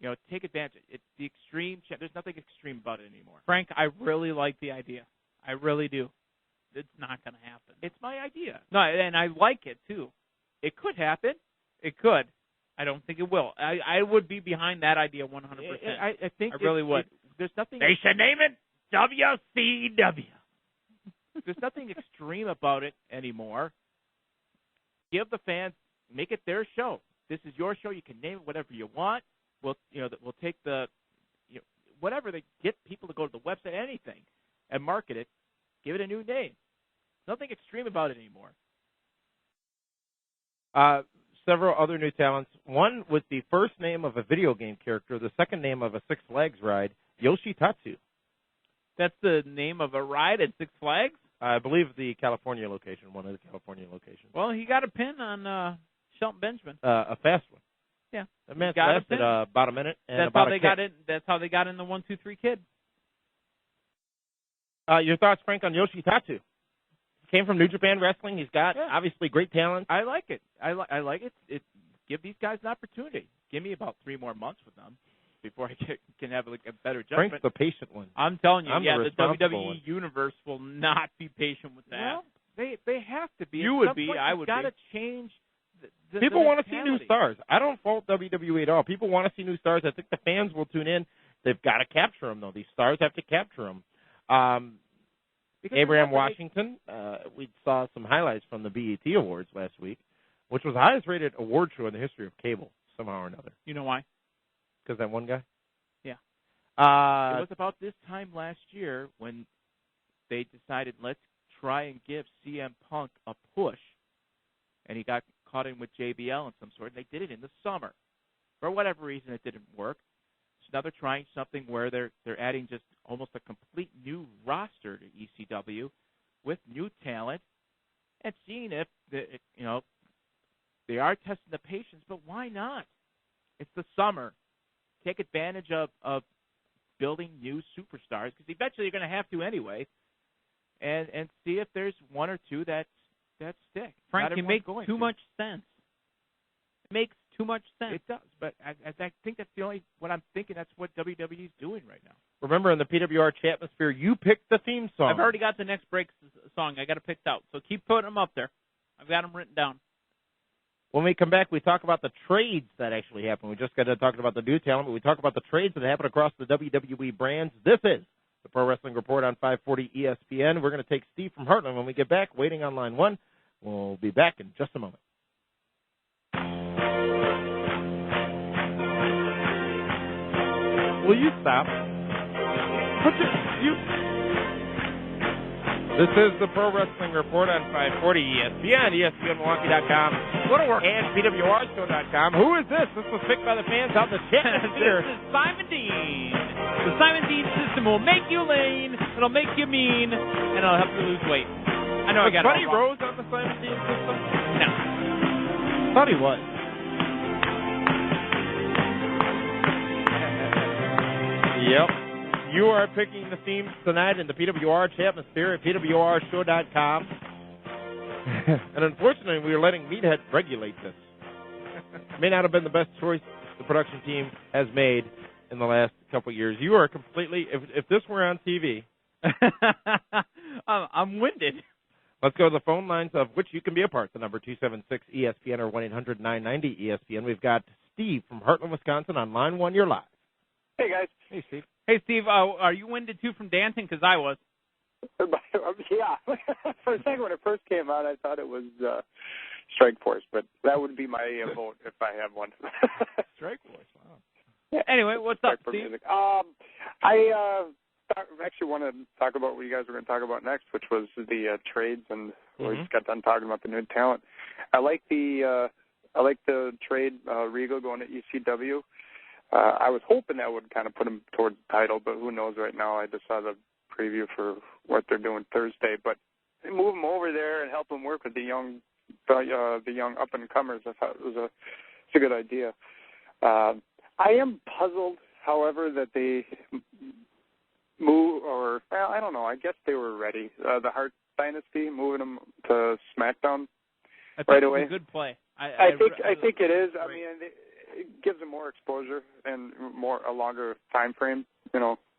You know, take advantage. It's the extreme. There's nothing extreme about it anymore. Frank, I really like the idea. I really do. It's not going to happen. It's my idea. No, and I like it too. It could happen. It could. I don't think it will. I would be behind that idea 100%. I think I really would. There's nothing. They should name it WCW. There's nothing extreme about it anymore. Give the fans, make it their show. This is your show. You can name it whatever you want. We'll take whatever they get people to go to the website, anything, and market it. Give it a new name. Nothing extreme about it anymore. Several other new talents. One with the first name of a video game character, the second name of a Six Flags ride, Yoshitatsu. That's the name of a ride at Six Flags? I believe the California location, one of the California locations. Well, he got a pin on Shelton Benjamin. A fast one. Yeah. That match lasted about a minute. And that's about how they got in. That's how they got in the 1-2-3 Kid. Your thoughts, Frank, on Yoshitatsu? Came from New Japan Wrestling. He's got obviously great talent. I like it. I like it. Give these guys an opportunity. Give me about 3 more months with them before I can have a better judgment. Frank's the patient one. I'm telling you, the WWE one. Universe will not be patient with that. Well, they have to be. You would be. I would be. You've got to change. People want to see new stars. I don't fault WWE at all. People want to see new stars. I think the fans will tune in. They've got to capture them, though. These stars have to capture them. Abraham Washington, we saw some highlights from the BET Awards last week, which was the highest-rated award show in the history of cable, somehow or another. You know why? Because that one guy? Yeah. It was about this time last year when they decided, let's try and give CM Punk a push, and he got caught in with JBL in some sort, and they did it in the summer. For whatever reason, it didn't work. So now they're trying something where they're adding just almost a complete new roster to ECW with new talent and seeing if they are testing the patience, but why not? It's the summer. Take advantage of building new superstars because eventually you're going to have to anyway, and see if there's one or two that stick. Frank, you make too much sense. It makes too much sense. It does, but I think that's the only what I'm thinking. That's what WWE is doing right now. Remember, in the PWR Chatmosphere, you picked the theme song. I've already got the next break song. I got it picked out, so keep putting them up there. I've got them written down. When we come back, we talk about the trades that actually happen. We just got to talk about the new talent, but we talk about the trades that happen across the WWE brands. This is the Pro Wrestling Report on 540 ESPN. We're going to take Steve from Heartland when we get back, waiting on line 1. We'll be back in just a moment. Will you stop? This is the Pro Wrestling Report on 540 ESPN, ESPNMilwaukee.com, and PWRshow.com. Who is this? This was picked by the fans out the chat. This is Simon Dean. The Simon Dean system will make you lean, it'll make you mean, and it'll help you lose weight. I know I got it all wrong. Buddy Rose on the Simon Dean system? No. Thought he was. Yep. You are picking the themes tonight in the PWR Chatmosphere at PWRshow.com. And unfortunately, we are letting Meathead regulate this. May not have been the best choice the production team has made in the last couple of years. You are completely, if this were on TV. I'm winded. Let's go to the phone lines, of which you can be a part. The number 276-ESPN or 1-800-990-ESPN. We've got Steve from Heartland, Wisconsin on line 1. You're live. Hey, guys. Hey, Steve. Hey, Steve, are you winded, too, from dancing? Because I was. Yeah. For a second, when it first came out, I thought it was Strike Force, but that would be my vote if I have one. Strike Force, wow. Yeah. Anyway, what's up, Steve? Music. I actually want to talk about what you guys were going to talk about next, which was the trades, and we just got done talking about the new talent. I like the trade Regal going to ECW. I was hoping that would kind of put him towards the title, but who knows right now. I just saw the preview for what they're doing Thursday. But move him over there and help him work with the young up-and-comers. I thought it's a good idea. I am puzzled, however, that they move I don't know. I guess they were ready. The Hart Dynasty, moving him to SmackDown right away. It's a good play. I think it is. I mean, it gives him more exposure and a longer time frame.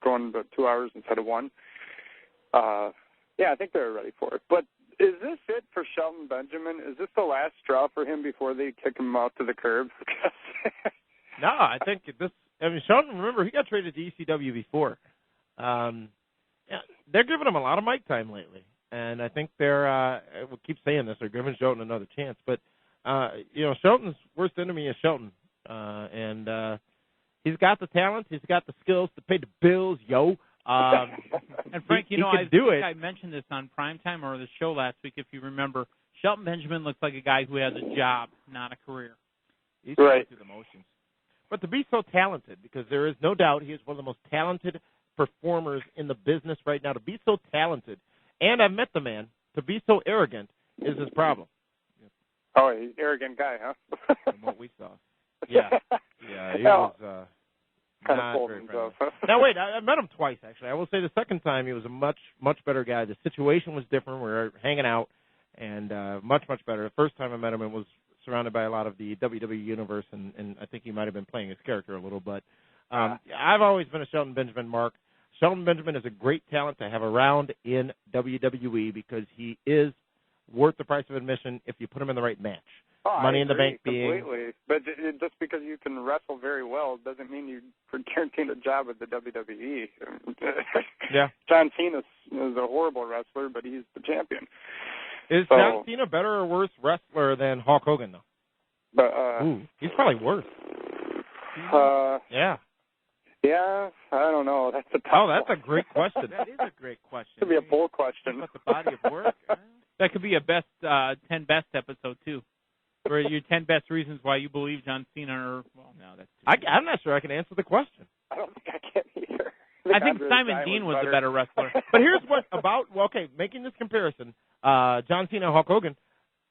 Going to 2 hours instead of 1. Yeah, I think they're ready for it. But is this it for Shelton Benjamin? Is this the last straw for him before they kick him out to the curb? No, I think this. I mean, Shelton. Remember, he got traded to ECW before. Yeah, they're giving him a lot of mic time lately, and I think they're. We'll keep saying this. They're giving Shelton another chance, but Shelton's worst enemy is Shelton, and he's got the talent. He's got the skills to pay the bills, yo. And Frank, he can do it. I mentioned this on Primetime or the show last week, if you remember. Shelton Benjamin looks like a guy who has a job, not a career. He's going through the motions. But to be so talented, because there is no doubt he is one of the most talented performers in the business right now, to be so talented, and I've met the man, to be so arrogant is his problem. Oh, he's an arrogant guy, huh? From what we saw. Yeah. Yeah, he was kind not of pulled very himself. Now, wait, I met him twice, actually. I will say the second time he was a much, much better guy. The situation was different. We were hanging out, and much, much better. The first time I met him, it was surrounded by a lot of the WWE universe, and I think he might have been playing his character a little. But I've always been a Shelton Benjamin mark. Shelton Benjamin is a great talent to have around in WWE because he is worth the price of admission if you put him in the right match. Money in the Bank being completely. But just because you can wrestle very well doesn't mean you're guaranteed a job with the WWE. Yeah. John Cena is a horrible wrestler, but he's the champion. Is John Cena a better or worse wrestler than Hulk Hogan, though? But he's probably worse. Yeah. Yeah, I don't know. That's a that's a great question. That is a great question. Could be a poll question. About the body of work. That could be a 10 best episode too, where your 10 best reasons why you believe John Cena. Or that's. I'm not sure I can answer the question. I don't think I can either. I think Simon Dean was the better wrestler. But here's what about making this comparison, John Cena and Hulk Hogan,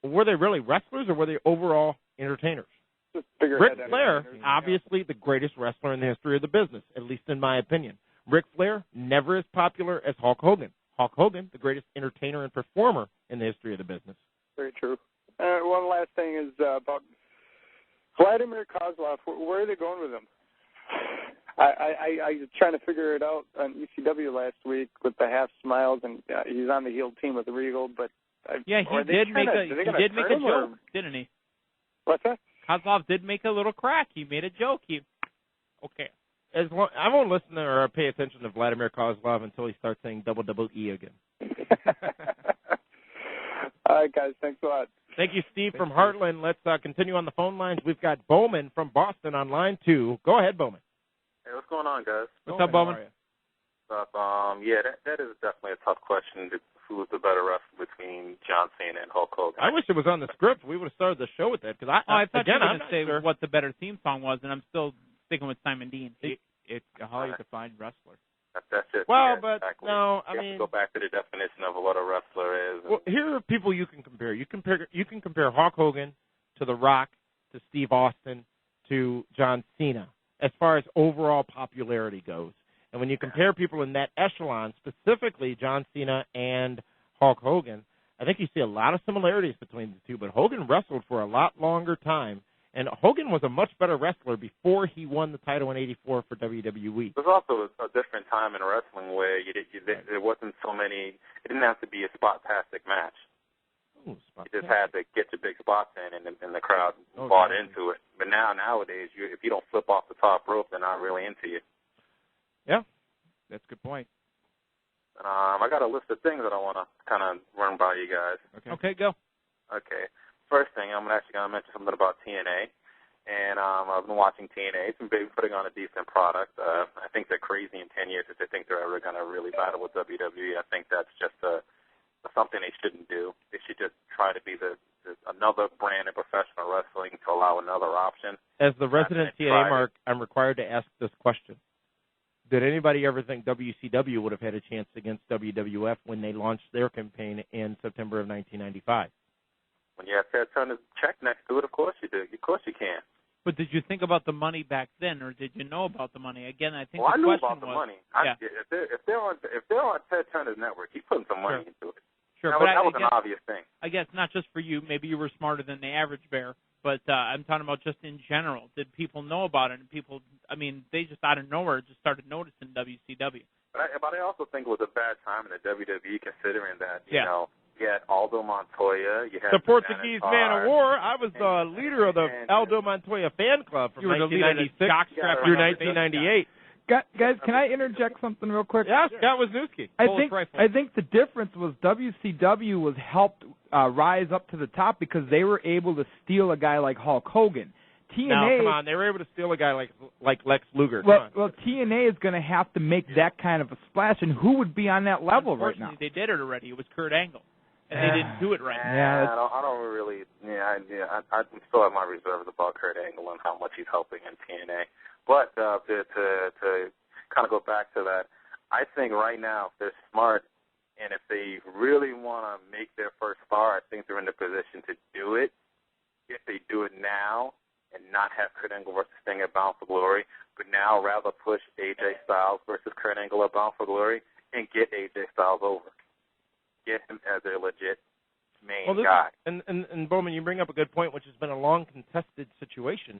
were they really wrestlers or were they overall entertainers? Ric Flair, obviously the greatest wrestler in the history of the business, at least in my opinion. Ric Flair, never as popular as Hulk Hogan. Hulk Hogan, the greatest entertainer and performer in the history of the business. Very true. One last thing is about Vladimir Kozlov. Where are they going with him? I was trying to figure it out on ECW last week with the half smiles, and he's on the heel team with Regal. But he did make a joke, didn't he? What's that? Kozlov did make a little crack. He made a joke. Okay. I won't listen or pay attention to Vladimir Kozlov until he starts saying WWE again. All right, guys. Thanks a lot. Thank you, Steve from Heartland. Let's continue on the phone lines. We've got Bowman from Boston on line 2. Go ahead, Bowman. Hey, what's going on, guys? What's up, Bowman? Yeah, that is definitely a tough question. Who's the better wrestler between John Cena and Hulk Hogan? I wish it was on the script. We would have started the show with that. Because I thought you were going to say what the better theme song was, and I'm still sticking with Simon Dean. It's how you define wrestler. That's it. Well, yeah, but exactly. no, you have to go back to the definition of what a wrestler is. Well, here are people you can compare. You can compare Hulk Hogan to The Rock, to Steve Austin, to John Cena, as far as overall popularity goes. And when you compare people in that echelon, specifically John Cena and Hulk Hogan, I think you see a lot of similarities between the two. But Hogan wrestled for a lot longer time. And Hogan was a much better wrestler before he won the title in '84 for WWE. There's also a different time in wrestling where there wasn't so many. It didn't have to be a spot-tastic match. You just had to get your big spots in, and the crowd bought into it. But nowadays, if you don't flip off the top rope, they're not really into you. Yeah, that's a good point. And, I got a list of things that I want to kind of run by you guys. Okay, go. Okay. First thing, I'm actually going to mention something about TNA, and I've been watching TNA. It's been putting on a decent product. I think they're crazy in 10 years if they think they're ever going to really battle with WWE. I think that's just something they shouldn't do. They should just try to be another brand of professional wrestling to allow another option. As the resident TNA mark, I'm required to ask this question. Did anybody ever think WCW would have had a chance against WWF when they launched their campaign in September of 1995? When you have Ted Turner's check next to it, of course you do. Of course you can. But did you think about the money back then, or did you know about the money? Again, I think I knew about the money. If they're on Ted Turner's network, he's putting some money into it. Sure, that but was I an obvious thing. I guess not just for you. Maybe you were smarter than the average bear, but I'm talking about just in general. Did people know about it? And people, I mean, they just out of nowhere just started noticing WCW. But I also think it was a bad time in the WWE, considering that you know you had Aldo Montoya, you had the Portuguese Man of War. I was the leader of the Aldo Montoya fan club from 1996 through 1998. Guys, can I interject something real quick? Yeah, Scott Wisniewski. I think the difference was WCW was helped rise up to the top because they were able to steal a guy like Hulk Hogan. TNA, now, come on, they were able to steal a guy like Lex Luger. Well, TNA is going to have to make that kind of a splash, and who would be on that level right now? They did it already. It was Kurt Angle, and they didn't do it right. Yeah, I don't really. I still have my reserves about Kurt Angle and how much he's helping in TNA. But to kind of go back to that, I think right now if they're smart and if they really want to make their first star, I think they're in the position to do it. If they do it now and not have Kurt Angle versus Sting at Bound for Glory, but now rather push AJ Styles versus Kurt Angle at Bound for Glory and get AJ Styles over. Get him as a legit main guy. And Bowman, you bring up a good point, which has been a long contested situation.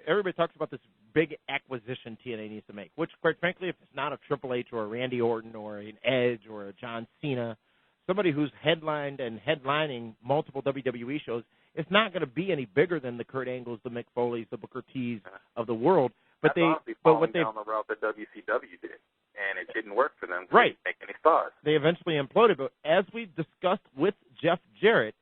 Everybody talks about this big acquisition TNA needs to make, which, quite frankly, if it's not a Triple H or a Randy Orton or an Edge or a John Cena, somebody who's headlined and headlining multiple WWE shows, it's not going to be any bigger than the Kurt Angles, the Mick Foleys, the Booker T's of the world. But what they down the route that WCW did, and it didn't work for them to make any stars. They eventually imploded, but as we've discussed with Jeff Jarrett,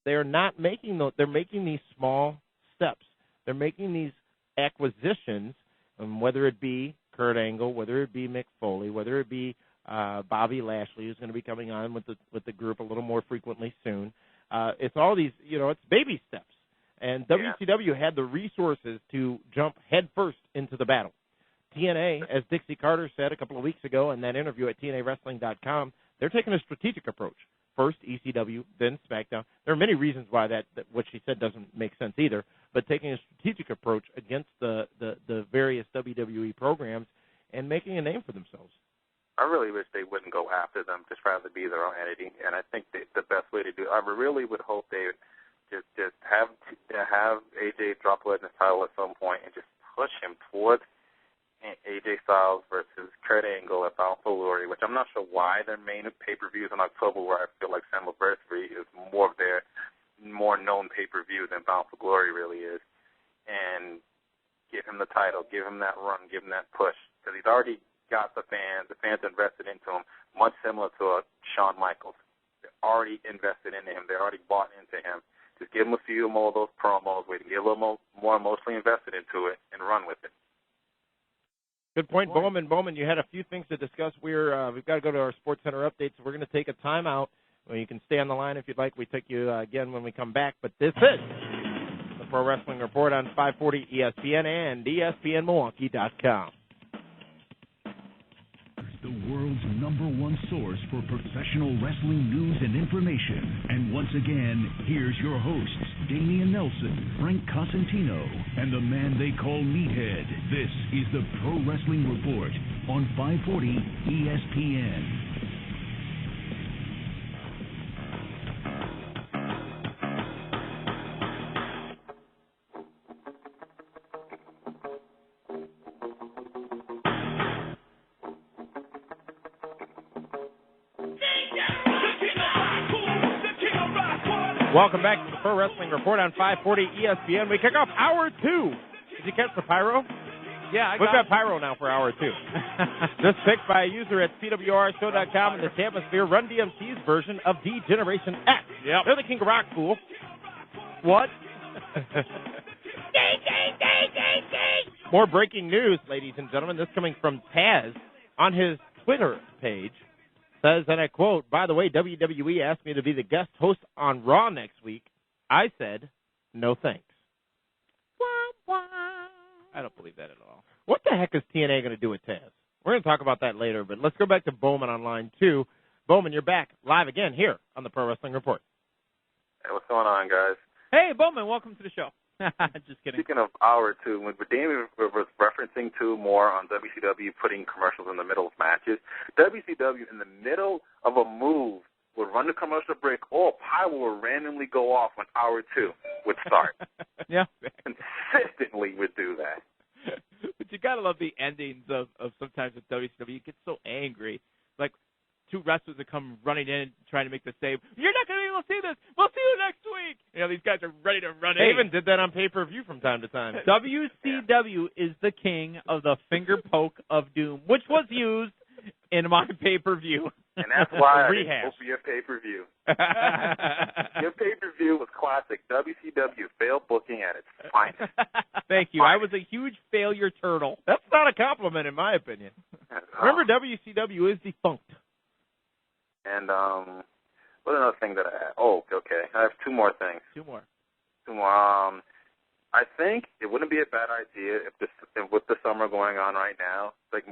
they're not making those. They're making these small steps. They're making these acquisitions, whether it be Kurt Angle, whether it be Mick Foley, whether it be Bobby Lashley, who's going to be coming on with the group a little more frequently soon. It's all these, it's baby steps. And WCW had the resources to jump headfirst into the battle. TNA, as Dixie Carter said a couple of weeks ago in that interview at TNAWrestling.com, they're taking a strategic approach. First ECW, then SmackDown. There are many reasons why that what she said doesn't make sense either, but taking a strategic approach against the various WWE programs and making a name for themselves. I really wish they wouldn't go after them, just rather be their own entity, and I think the best way to do it, I really would hope they would just have AJ drop Lesnar's title at some point and just push him towards AJ Styles versus Kurt Angle at Bound for Glory, which I'm not sure why their main pay-per-view is in October, where I feel like Slammiversary is more of their more known pay-per-view than Bound for Glory really is, and give him the title, give him that run, give him that push, because he's already got the fans invested into him, much similar to Shawn Michaels. They're already invested into him. They're already bought into him. Just give him a few more of those promos where you can get a little more emotionally invested into it and run with it. Good point, Bowman. You had a few things to discuss. We've got to go to our Sports Center update, so we're going to take a timeout. Well, you can stay on the line if you'd like. We take you again when we come back. But this is the Pro Wrestling Report on 540 ESPN and ESPNMilwaukee.com. The world's #1 source for professional wrestling news and information. And once again, here's your hosts, Damian Nelson, Frank Cosentino, and the man they call Meathead. This is the Pro Wrestling Report on 540 ESPN. Welcome back to the Pro Wrestling Report on 540 ESPN. We kick off Hour 2. Did you catch the pyro? Yeah, We've got pyro now for Hour 2. This picked by a user at PWRshow.com in the Tampa Sphere, Run DMC's version of D-Generation X. Yep. They're the King of Rock, fool. What? More breaking news, ladies and gentlemen. This coming from Taz on his Twitter page. Says, and I quote, by the way, WWE asked me to be the guest host on Raw next week. I said, no thanks. I don't believe that at all. What the heck is TNA going to do with Taz? We're going to talk about that later, but let's go back to Bowman on line 2. Bowman, you're back live again here on the Pro Wrestling Report. Hey, what's going on, guys? Hey, Bowman, welcome to the show. Just kidding. Speaking of hour 2, when Damian was referencing to more on WCW putting commercials in the middle of matches, WCW in the middle of a move would run the commercial break, or Power would randomly go off when hour 2 would start. Yeah. Consistently would do that. But you gotta love the endings of sometimes with WCW. You get so angry. Like 2 wrestlers that come running in trying to make the save. You're not gonna be able to see this. We'll see you next week. You know, these guys are ready to run in. They even did that on pay-per-view from time to time. WCW is the king of the finger poke of doom, which was used in my pay-per-view. And that's why I Rehash. hope for your pay-per-view. Your pay-per-view was classic. WCW failed booking at its finest. Thank you. I was a huge failure turtle. That's not a compliment, in my opinion. Remember, WCW is defunct. And what another thing that I had? Oh, okay. I have 2 more things. 2 more. I think it wouldn't be a bad idea if with the summer going on right now, like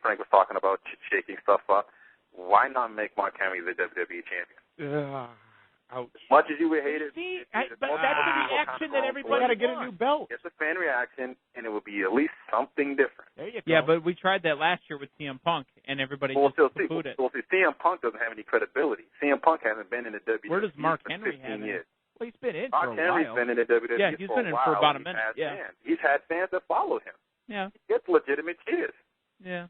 Frank was talking about shaking stuff up, why not make Mark Henry the WWE champion? Ouch. As much as you would hate it, but that's the reaction that everybody got to get a new belt. It's a fan reaction, and it would be at least something different. There you go. Yeah, but we tried that last year with CM Punk, and everybody just poo-pooed it. Well, see, CM Punk doesn't have any credibility. CM Punk hasn't been in the WWE Where does Mark for Henry 15 have years. Well, he's been in Mark for a Henry's while. been in the WWE Yeah, he's been in a for while. about a He's minute. had Yeah. fans. He's had fans that follow him. Yeah. He gets legitimate cheers. Yeah.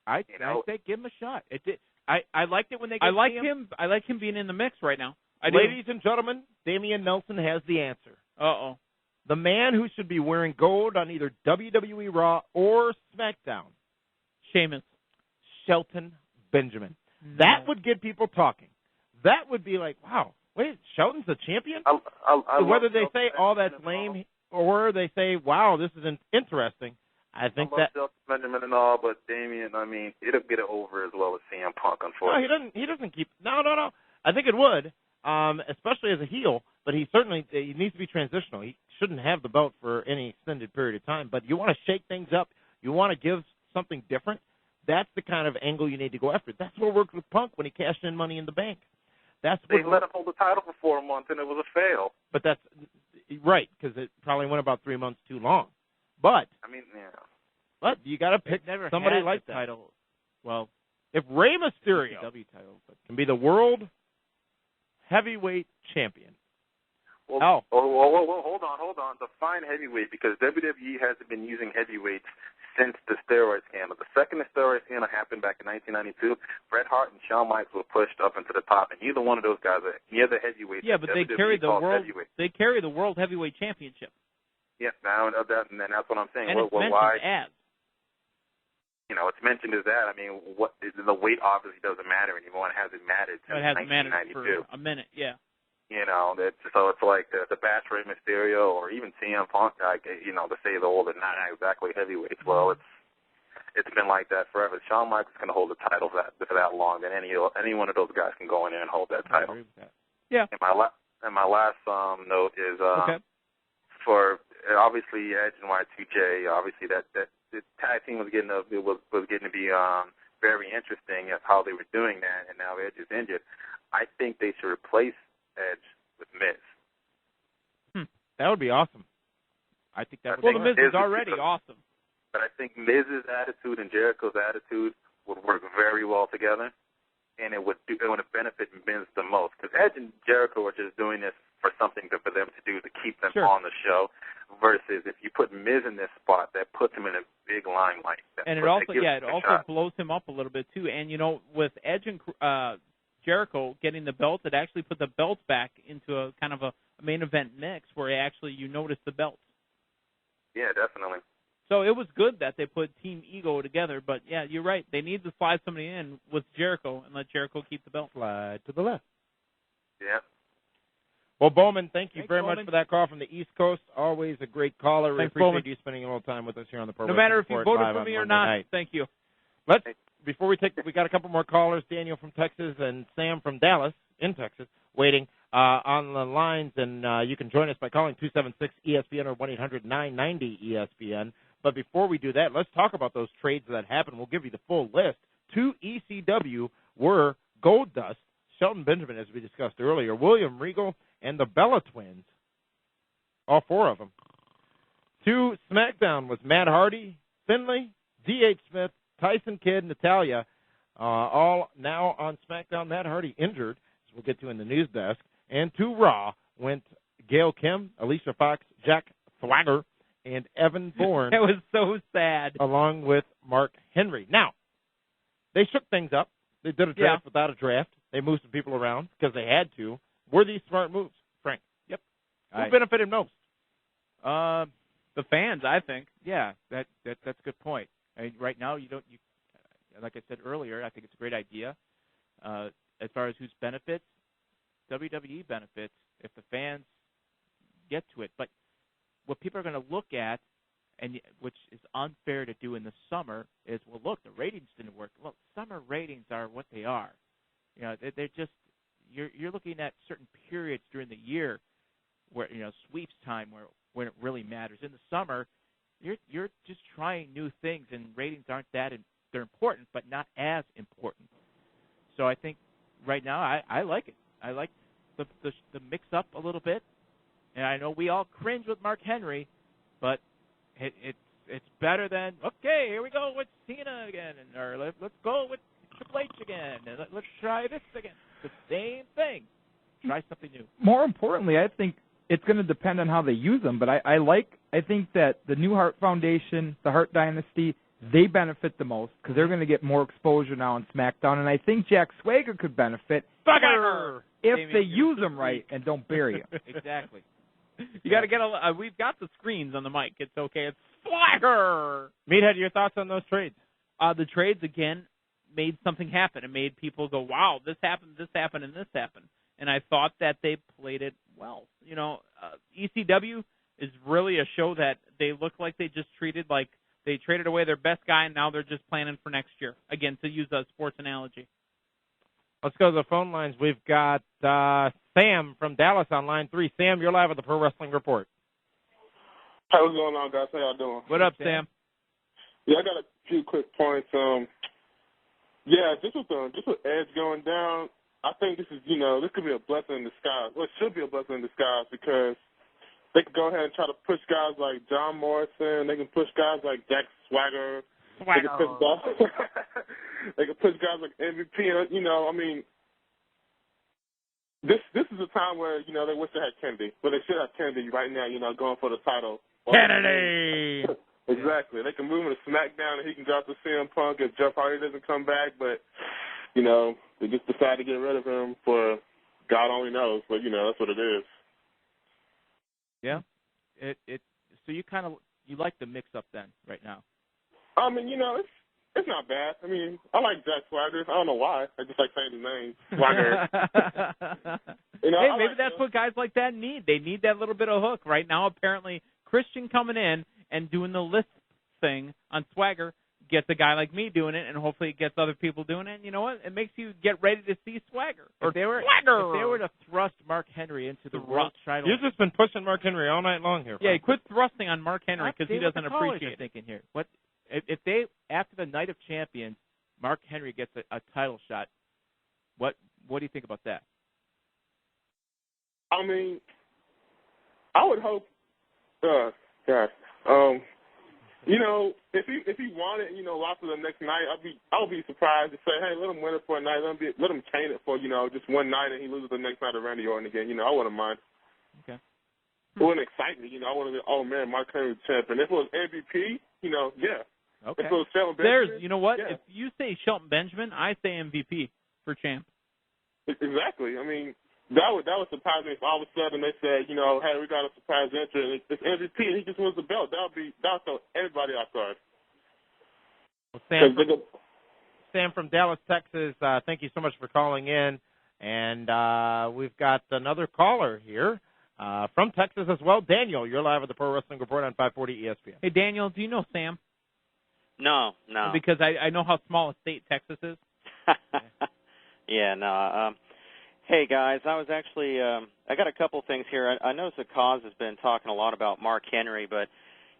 I say give him a shot. It did. I liked it when they. I like him. I like him being in the mix right now. Ladies and gentlemen, Damian Nelson has the answer. Uh-oh. The man who should be wearing gold on either WWE Raw or SmackDown. Sheamus. Shelton Benjamin. No. That would get people talking. That would be like, wow, wait, Shelton's the champion? Whether they say, oh, that's lame, or they say, wow, this is interesting, I think I love Shelton Benjamin and all, but Damian, I mean, it'll get it over as well as CM Punk, unfortunately. No, he doesn't keep. No. I think it would, especially as a heel. But he needs to be transitional. He shouldn't have the belt for any extended period of time. But you want to shake things up. You want to give something different. That's the kind of angle you need to go after. That's what worked with Punk when he cashed in Money in the Bank. They let him hold the title for 4 months, and it was a fail. But that's right, because it probably went about 3 months too long. But I mean, yeah. But you got to pick somebody like that. Title. Well, if Rey Mysterio title, can be the world heavyweight champion. Well, hold on. Define heavyweight, because WWE hasn't been using heavyweights since the steroid scandal. The second the steroid scandal happened back in 1992, Bret Hart and Shawn Michaels were pushed up into the top, and neither one of those guys are near the heavyweight. Yeah, but they carry the world. They carry the world heavyweight championship. Yeah, now and that's what I'm saying. And it's mentioned as. You know, it's mentioned as that. I mean, the weight obviously doesn't matter anymore, and hasn't mattered since 1992. It hasn't mattered for a minute, yeah. You know, so it's like the bash Rey Mysterio or even CM Punk, like, you know, to say they're not exactly heavyweights. Well, it's been like that forever. Shawn Michaels can hold the title for that long, and any one of those guys can go in there and hold that title. I agree with that. Yeah. And my last note is for obviously Edge and Y2J. Obviously that the tag team was getting to be very interesting as how they were doing that, and now Edge is injured. I think they should replace Edge with Miz. That would be awesome. I think that would. Well, the Miz is already awesome. But I think Miz's attitude and Jericho's attitude would work very well together, and it would benefit Miz the most, because Edge and Jericho are just doing this for something for them to do to keep them on the show. Versus if you put Miz in this spot, that puts him in a big limelight. And it also blows him up a little bit too. And you know, with Edge and Jericho getting the belt, it actually put the belts back into a kind of a main event mix where you notice the belts. Yeah, definitely. So it was good that they put Team Ego together, but yeah, you're right. They need to slide somebody in with Jericho and let Jericho keep the belt. Slide to the left. Yeah. Well, Bowman, thank you very much for that call from the East Coast. Always a great caller. We appreciate you spending a little time with us here on the program. No matter if you voted for me or not, thank you. Before we got a couple more callers, Daniel from Texas and Sam from Dallas in Texas, waiting on the lines, and you can join us by calling 276-ESPN or 1-800-990-ESPN. But before we do that, let's talk about those trades that happened. We'll give you the full list. 2 ECW were Gold Dust, Shelton Benjamin, as we discussed earlier, William Regal, and the Bella Twins. all 4 of them. 2 SmackDown was Matt Hardy, Finlay, D.H. Smith, Tyson Kidd, Natalya, all now on SmackDown. Matt Hardy injured, as we'll get to in the news desk. And to Raw went Gail Kim, Alicia Fox, Jack Swagger, and Evan Bourne. That was so sad. Along with Mark Henry. Now, they shook things up. They did a draft without a draft. They moved some people around because they had to. Were these smart moves, Frank? Yep. Who benefited most? The fans, I think. Yeah, that's a good point. I mean, right now, like I said earlier, I think it's a great idea. As far as whose benefits, WWE benefits if the fans get to it. But what people are going to look at, and which is unfair to do in the summer, is, well, look, the ratings didn't work. Well, summer ratings are what they are. You know, they're just you're looking at certain periods during the year where, you know, sweeps time when it really matters. In the summer, you're just trying new things, and ratings aren't that they're important, but not as important. So I think right now I like it. I like the mix up a little bit, and I know we all cringe with Mark Henry, but it's better than, okay, here we go with Cena again, or let's go with Triple H again, and let's try this again. The same thing. Try something new. More importantly, I think it's going to depend on how they use them, but I think that the New Hart Foundation, the Hart Dynasty, they benefit the most because they're going to get more exposure now on SmackDown, and I think Jack Swagger could benefit if they use him right and don't bury him. Exactly. You got to get we've got the screens on the mic. It's okay. It's Swagger. Meathead, your thoughts on those trades? The trades, again, made something happen. It made people go, wow, this happened, and this happened. And I thought that they played it well. You know, ECW is really a show that they look like they just treated like they traded away their best guy, and now they're just planning for next year. Again, to use a sports analogy. Let's go to the phone lines. We've got Sam from Dallas on line 3. Sam, you're live at the Pro Wrestling Report. Hey, what's going on, guys? How y'all doing? What up, Sam? Yeah, I got a few quick points. Just with Edge going down, I think this is, this could be a blessing in disguise. Well, it should be a blessing in disguise because they could go ahead and try to push guys like John Morrison. They can push guys like Jack Swagger. They can push guys like MVP. This is a time where, they wish they had Kennedy. But they should have Kennedy right now, going for the title. Kennedy! Exactly. They can move him to SmackDown and he can go out to CM Punk if Jeff Hardy doesn't come back. But, they just decided to get rid of him for God only knows. But, that's what it is. Yeah. So you like the mix up then right now? It's not bad. I like Jack Swagger. I don't know why. I just like saying his name, Swagger. Maybe that's what guys like that need. They need that little bit of hook. Right now, apparently, Christian coming in and doing the list thing on Swagger gets a guy like me doing it, and hopefully it gets other people doing it. And you know what? It makes you get ready to see Swagger. If they were to thrust Mark Henry into the world title. You've just been pushing Mark Henry all night long here. Yeah, quit thrusting on Mark Henry because he doesn't appreciate it. Thinking here. What if they, after the Night of Champions, Mark Henry gets a title shot? What do you think about that? I would hope. If he wanted, lost of the next night, I would be surprised to say, hey, let him win it for a night, let him chain it for just one night, and he loses the next night to Randy Orton again. I wouldn't mind. Okay. It wouldn't excite me. I wouldn't be, oh man, Mark Henry champion. If it was MVP, yeah. Okay. If it was Shelton Benjamin, you know what? Yeah. If you say Shelton Benjamin, I say MVP for champ. Exactly. That would surprise me if all of a sudden they said, hey, we got a surprise entry, and it's MVP, and he just wins the belt. That would throw everybody off guard. Well, Sam from Dallas, Texas, thank you so much for calling in. And we've got another caller here from Texas as well. Daniel, you're live at the Pro Wrestling Report on 540 ESPN. Hey, Daniel, do you know Sam? No. Because I know how small a state Texas is. Yeah, no. Hey, guys, I was actually I got a couple things here. I know the cause has been talking a lot about Mark Henry, but,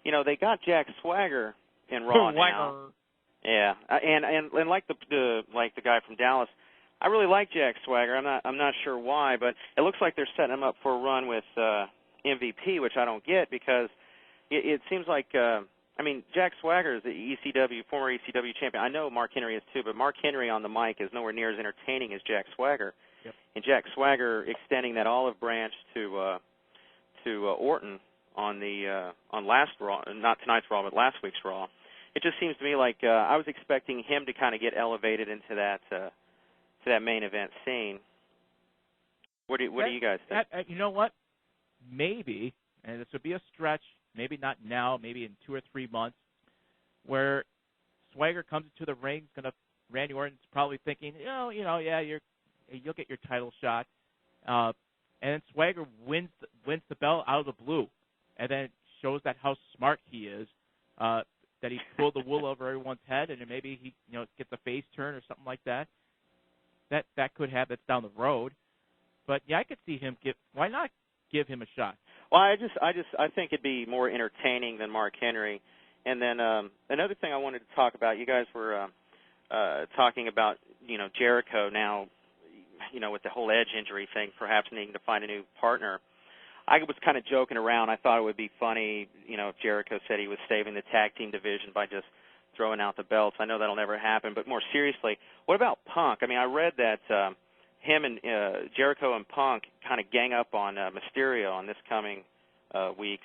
they got Jack Swagger in Raw now. Yeah, and like the guy from Dallas, I really like Jack Swagger. I'm not sure why, but it looks like they're setting him up for a run with MVP, which I don't get because it seems like, Jack Swagger is the former ECW champion. I know Mark Henry is too, but Mark Henry on the mic is nowhere near as entertaining as Jack Swagger. Yep. And Jack Swagger extending that olive branch to Orton on last Raw, not tonight's Raw, but last week's Raw. It just seems to me like I was expecting him to kind of get elevated into that main event scene. What do you guys think? You know what? Maybe, and this would be a stretch, maybe not now, maybe in 2 or 3 months, where Swagger comes into the ring, Randy Orton's probably thinking, yeah, you'll get your title shot, and then Swagger wins the belt out of the blue, and then shows that how smart he is, that he pulled the wool over everyone's head, and then maybe he gets a face turn or something like that. That could happen. That's down the road, but yeah, I could see him why not give him a shot? Well, I think it'd be more entertaining than Mark Henry. And then another thing I wanted to talk about, you guys were talking about, Jericho now, with the whole Edge injury thing, perhaps needing to find a new partner. I was kind of joking around. I thought it would be funny, if Jericho said he was saving the tag team division by just throwing out the belts. I know that'll never happen. But more seriously, what about Punk? I read that him and Jericho and Punk kind of gang up on Mysterio on this coming week's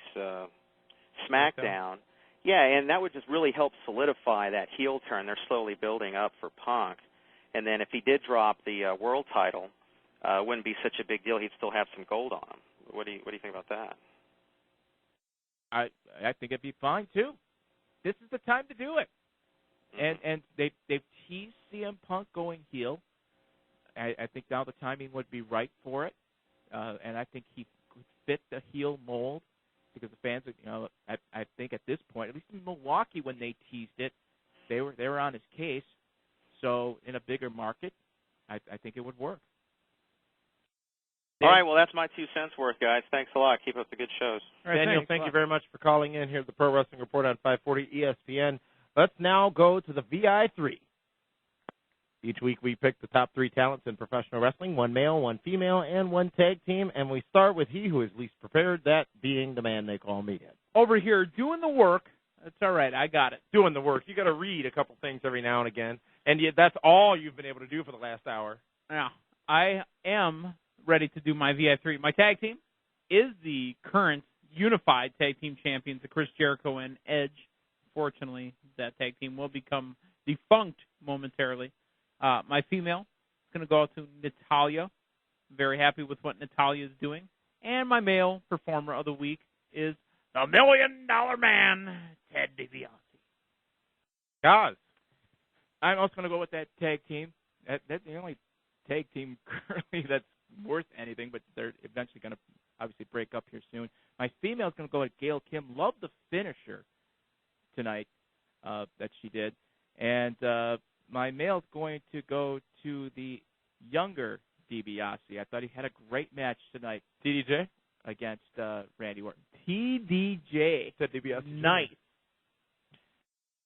SmackDown. Yeah, and that would just really help solidify that heel turn they're slowly building up for Punk. And then if he did drop the world title, it wouldn't be such a big deal. He'd still have some gold on him. What do you think about that? I think it'd be fine too. This is the time to do it. And they've teased CM Punk going heel. I think now the timing would be right for it, and I think he could fit the heel mold because the fans, I think at this point, at least in Milwaukee when they teased it, they were on his case. So in a bigger market, I think it would work. All right, well, that's my 2 cents worth, guys. Thanks a lot. Keep up the good shows. Right, Daniel, thank you very much for calling in here at the Pro Wrestling Report on 540 ESPN. Let's now go to the VI3. Each week we pick the top 3 talents in professional wrestling, 1 male, 1 female, and 1 tag team, and we start with he who is least prepared, that being the man they call me. Over here doing the work. That's all right. I got it. Doing the work. You got to read a couple things every now and again, and that's all you've been able to do for the last hour. Yeah, I am ready to do my VI3. My tag team is the current unified tag team champions, the Chris Jericho and Edge. Fortunately, that tag team will become defunct momentarily. My female is going to go out to Natalya. Very happy with what Natalya is doing. And my male performer of the week is the $1 Million Man, Ted DiBiase. Guys, I'm also going to go with that tag team. That's the only tag team currently that's worth anything, but they're eventually going to obviously break up here soon. My female is going to go with Gail Kim. Love the finisher tonight that she did. And my male is going to go to the younger DiBiase. I thought he had a great match tonight. TDJ? Against Randy Orton. TDJ. Said DiBiase. Nice.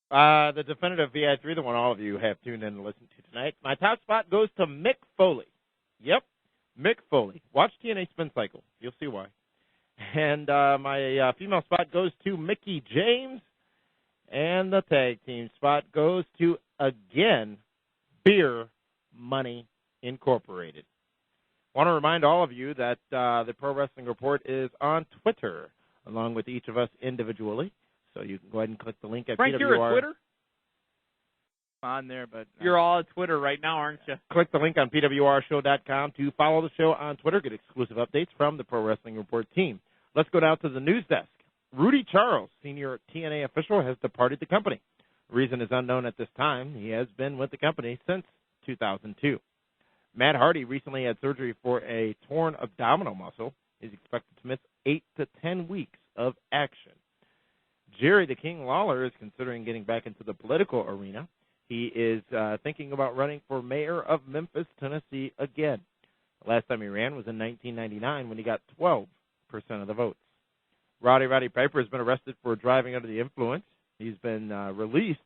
The definitive VI3, the one all of you have tuned in to listen to tonight. My top spot goes to Mick Foley. Yep, Mick Foley. Watch TNA Spin Cycle. You'll see why. And my female spot goes to Mickie James. And the tag team spot goes to, again, Beer Money Incorporated. I want to remind all of you that the Pro Wrestling Report is on Twitter, along with each of us individually. So you can go ahead and click the link at Frank, PWR. you're at Twitter? On there, but you're all at Twitter right now, aren't you? Click the link on PWRshow.com to follow the show on Twitter. Get exclusive updates from the Pro Wrestling Report team. Let's go down to the news desk. Rudy Charles, senior TNA official, has departed the company. The reason is unknown at this time. He has been with the company since 2002. Matt Hardy recently had surgery for a torn abdominal muscle. He's expected to miss 8 to 10 weeks of action. Jerry the King Lawler is considering getting back into the political arena. He is thinking about running for mayor of Memphis, Tennessee again. The last time he ran was in 1999 when he got 12% of the votes. Roddy Piper has been arrested for driving under the influence. He's been released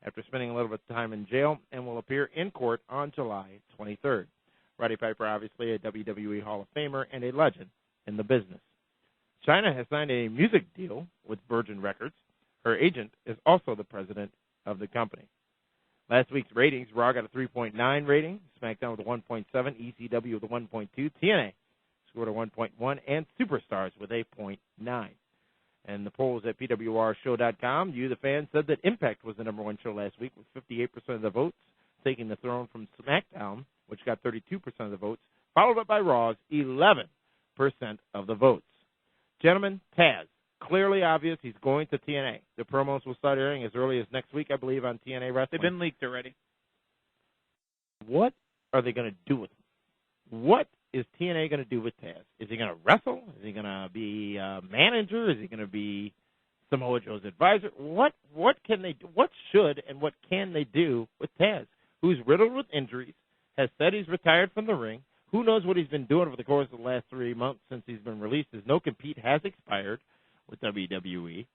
after spending a little bit of time in jail and will appear in court on July 23rd. Roddy Piper, obviously a WWE Hall of Famer and a legend in the business. China has signed a music deal with Virgin Records. Her agent is also the president of the company. Last week's ratings, Raw got a 3.9 rating, SmackDown with a 1.7, ECW with a 1.2, TNA scored a 1.1, and Superstars with a 0.9. And the polls at PWRshow.com, you, the fans, said that Impact was the number one show last week with 58% of the votes, taking the throne from SmackDown, which got 32% of the votes, followed up by Raw's 11% of the votes. Gentlemen, Taz, clearly obvious he's going to TNA. The promos will start airing as early as next week, I believe, on TNA Wrestling. They've been leaked already. What are they going to do with him? What is TNA going to do with Taz? Is he going to wrestle? Is he going to be a manager? Is he going to be Samoa Joe's advisor? What can they do? What should and what can they do with Taz, who's riddled with injuries, has said he's retired from the ring? Who knows what he's been doing over the course of the last 3 months since he's been released? His no-compete has expired with WWE.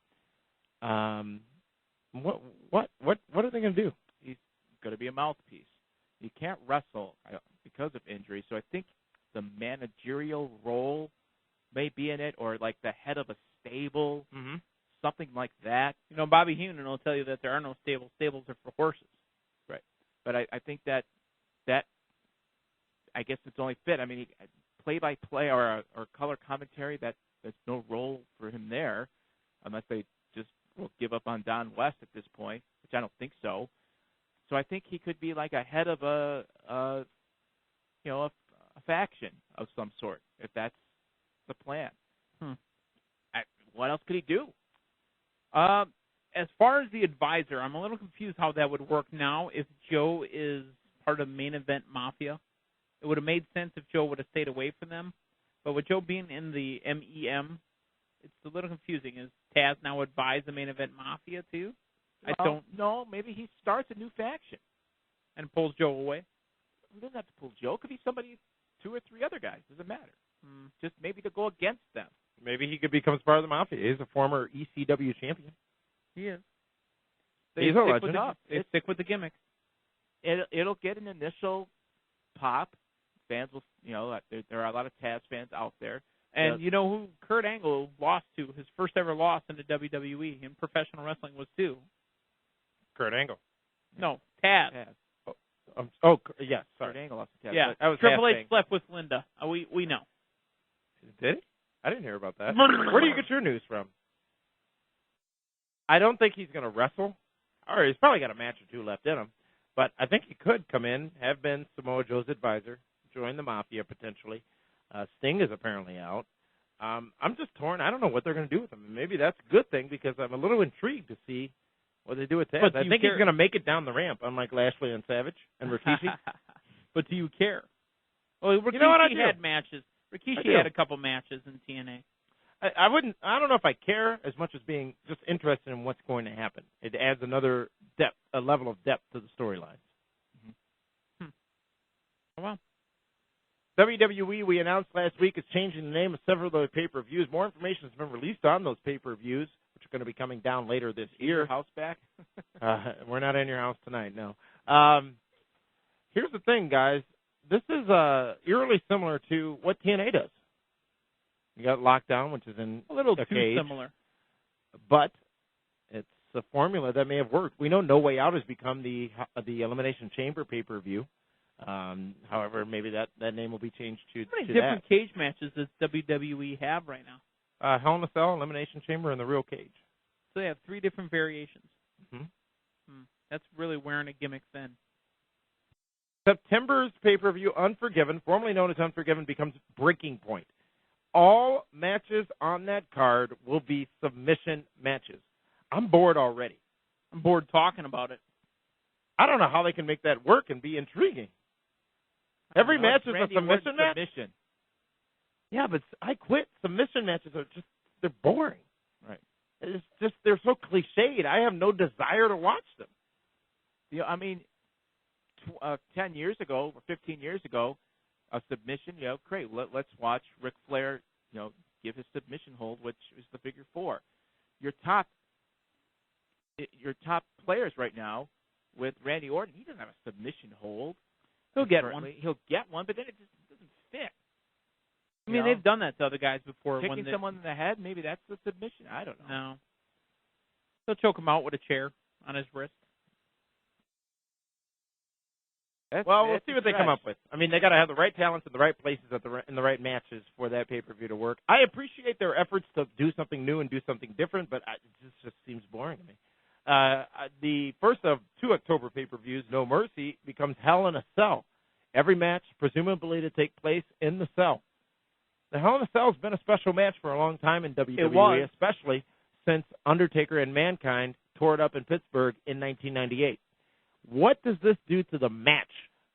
What are they going to do? He's going to be a mouthpiece. He can't wrestle because of injury, so I think the managerial role may be in it, or like the head of a stable, something like that. You know, Bobby Heenan will tell you that there are no stables. Stables are for horses. Right. But I think that I guess it's only fit. I mean, play-by-play or color commentary, there's no role for him there, unless they just will give up on Don West at this point, which I don't think so. So I think he could be like a head of a faction of some sort, if that's the plan. What else could he do? As far as the advisor, I'm a little confused how that would work now if Joe is part of Main Event Mafia. It would have made sense if Joe would have stayed away from them. But with Joe being in the MEM, it's a little confusing. Is Taz now advise the Main Event Mafia too? I don't know. Maybe he starts a new faction and pulls Joe away. He doesn't have to pull Joe. It could be somebody, 2 or 3 other guys. Doesn't matter. Just maybe to go against them. Maybe he becomes part of the Mafia. He's a former ECW champion. He is. He's a legend. They stick with the gimmick. It'll get an initial pop. Fans will, there are a lot of Taz fans out there. And you know who Kurt Angle lost to? His first ever loss in the WWE in professional wrestling was to? Kurt Angle. No, Taz. Yes, sorry. Kurt Angle lost to Taz. Yeah, Triple H slept with Linda. We know. Did he? I didn't hear about that. Where do you get your news from? I don't think he's going to wrestle. Or he's probably got a match or 2 left in him. But I think he could come in, have been Samoa Joe's advisor, join the Mafia potentially. Sting is apparently out. I'm just torn. I don't know what they're going to do with him. Maybe that's a good thing because I'm a little intrigued to see what they do with Taz. I think he's going to make it down the ramp, unlike Lashley and Savage and Rikishi. But do you care? Well, Rikishi had matches. Rikishi had a couple matches in TNA. I wouldn't. I don't know if I care as much as being just interested in what's going to happen. It adds another depth, a level of depth to the storylines. Oh, wow. WWE, we announced last week, is changing the name of several of their pay-per-views. More information has been released on those pay-per-views, which are going to be coming down later this year. Your house back? We're not in your house tonight, no. Here's the thing, guys. This is eerily similar to what TNA does. You got Lockdown, which is in a little too cage, similar, but it's a formula that may have worked. We know No Way Out has become the Elimination Chamber pay-per-view. However, maybe that name will be changed to how many different cage matches does WWE have right now? Hell in a Cell, Elimination Chamber, and the Real Cage. So they have 3 different variations. That's really wearing a gimmick thin. September's pay-per-view, Unforgiven, formerly known as Unforgiven, becomes Breaking Point. All matches on that card will be submission matches. I'm bored already. I'm bored talking about it. I don't know how they can make that work and be intriguing. Every match is a submission match? Submission. Yeah, but I quit. Submission matches are just, they're boring. Right. It's just, they're so cliched. I have no desire to watch them. I mean, 10 years ago or 15 years ago, a submission, great. Let's watch Ric Flair, give his submission hold, which is the figure 4. Your top players right now, with Randy Orton, he doesn't have a submission hold. He'll get one. He'll get one, but then it just doesn't fit. I mean, they've done that to other guys before. Kicking someone in the head, maybe that's the submission. I don't know. No. They'll choke him out with a chair on his wrist. We'll see what they come up with. I mean, they got to have the right talents in the right places in the right matches for that pay-per-view to work. I appreciate their efforts to do something new and do something different, but it just seems boring to me. The first of 2 October pay-per-views, No Mercy, becomes Hell in a Cell. Every match presumably to take place in the cell. The Hell in a Cell has been a special match for a long time in WWE, especially since Undertaker and Mankind tore it up in Pittsburgh in 1998. What does this do to the match,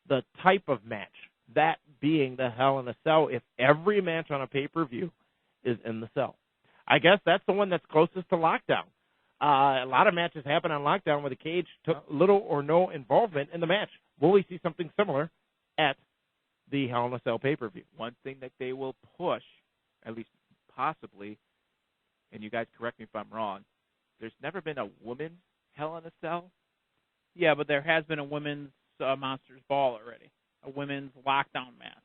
the type of match, that being the Hell in a Cell, if every match on a pay-per-view is in the cell? I guess that's the one that's closest to Lockdown. A lot of matches happen on Lockdown where the cage took little or no involvement in the match. Will we see something similar at the Hell in a Cell pay-per-view? One thing that they will push, at least possibly, and you guys correct me if I'm wrong, there's never been a women's Hell in a Cell. Yeah, but there has been a women's Monsters Ball already, a women's Lockdown match.